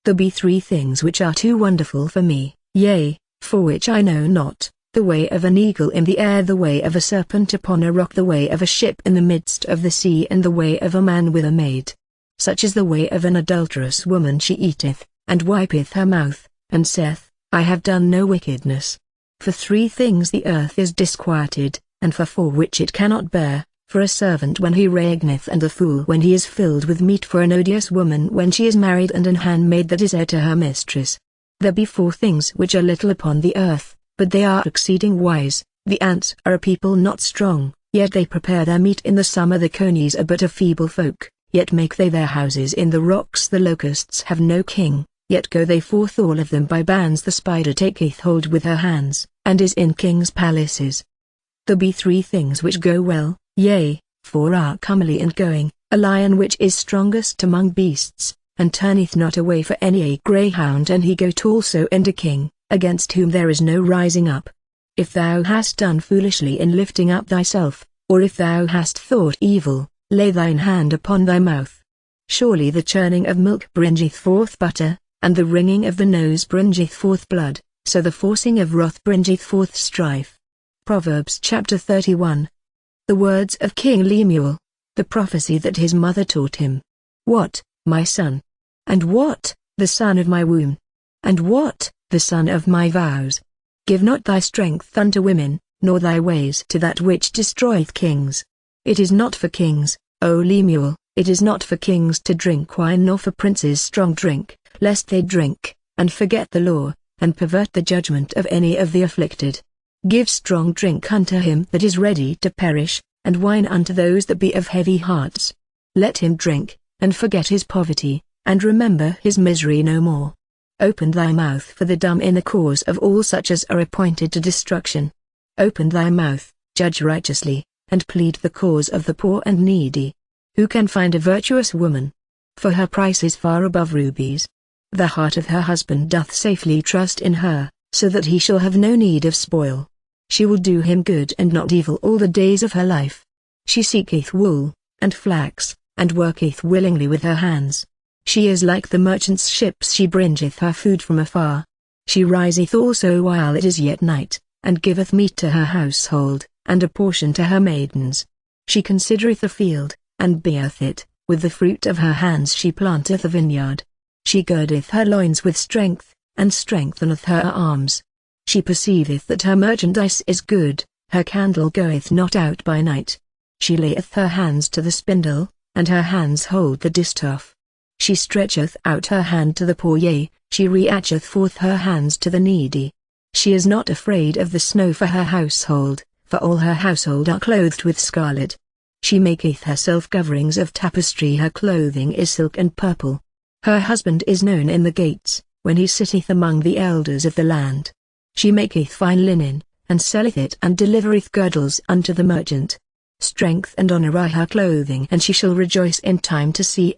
Speaker 1: There be 3 things which are too wonderful for me, yea, for which I know not, the way of an eagle in the air, the way of a serpent upon a rock, the way of a ship in the midst of the sea, and the way of a man with a maid. Such is the way of an adulterous woman, she eateth, and wipeth her mouth, and saith, I have done no wickedness. For 3 things the earth is disquieted, and for 4 which it cannot bear, for a servant when he reigneth, and a fool when he is filled with meat, for an odious woman when she is married, and an handmaid that is heir to her mistress. There be 4 things which are little upon the earth, but they are exceeding wise. The ants are a people not strong, yet they prepare their meat in the summer. The conies are but a feeble folk, yet make they their houses in the rocks. The locusts have no king, yet go they forth all of them by bands. The spider taketh hold with her hands, and is in kings' palaces. There be 3 things which go well, yea, 4 are comely in going, a lion which is strongest among beasts, and turneth not away for any, a greyhound, and he goat also, and a king, against whom there is no rising up. If thou hast done foolishly in lifting up thyself, or if thou hast thought evil, lay thine hand upon thy mouth. Surely the churning of milk bringeth forth butter, and the wringing of the nose bringeth forth blood, so the forcing of wrath bringeth forth strife. Proverbs chapter 31. The words of King Lemuel, the prophecy that his mother taught him. What, my son? And what, the son of my womb? And what, the son of my vows? Give not thy strength unto women, nor thy ways to that which destroyeth kings. It is not for kings, O Lemuel, it is not for kings to drink wine, nor for princes strong drink, lest they drink, and forget the law, and pervert the judgment of any of the afflicted. Give strong drink unto him that is ready to perish, and wine unto those that be of heavy hearts. Let him drink, and forget his poverty, and remember his misery no more. Open thy mouth for the dumb in the cause of all such as are appointed to destruction. Open thy mouth, judge righteously, and plead the cause of the poor and needy. Who can find a virtuous woman? For her price is far above rubies. The heart of her husband doth safely trust in her, so that he shall have no need of spoil. She will do him good and not evil all the days of her life. She seeketh wool, and flax, and worketh willingly with her hands. She is like the merchant's ships, she bringeth her food from afar. She riseth also while it is yet night, and giveth meat to her household, and a portion to her maidens. She considereth the field, and beareth it, with the fruit of her hands she planteth a vineyard. She girdeth her loins with strength, and strengtheneth her arms. She perceiveth that her merchandise is good, her candle goeth not out by night. She layeth her hands to the spindle, and her hands hold the distaff. She stretcheth out her hand to the poor, yea, she reacheth forth her hands to the needy. She is not afraid of the snow for her household, for all her household are clothed with scarlet. She maketh herself coverings of tapestry, her clothing is silk and purple. Her husband is known in the gates, when he sitteth among the elders of the land. She maketh fine linen, and selleth it, and delivereth girdles unto the merchant. Strength and honor are her clothing, and she shall rejoice in time to see.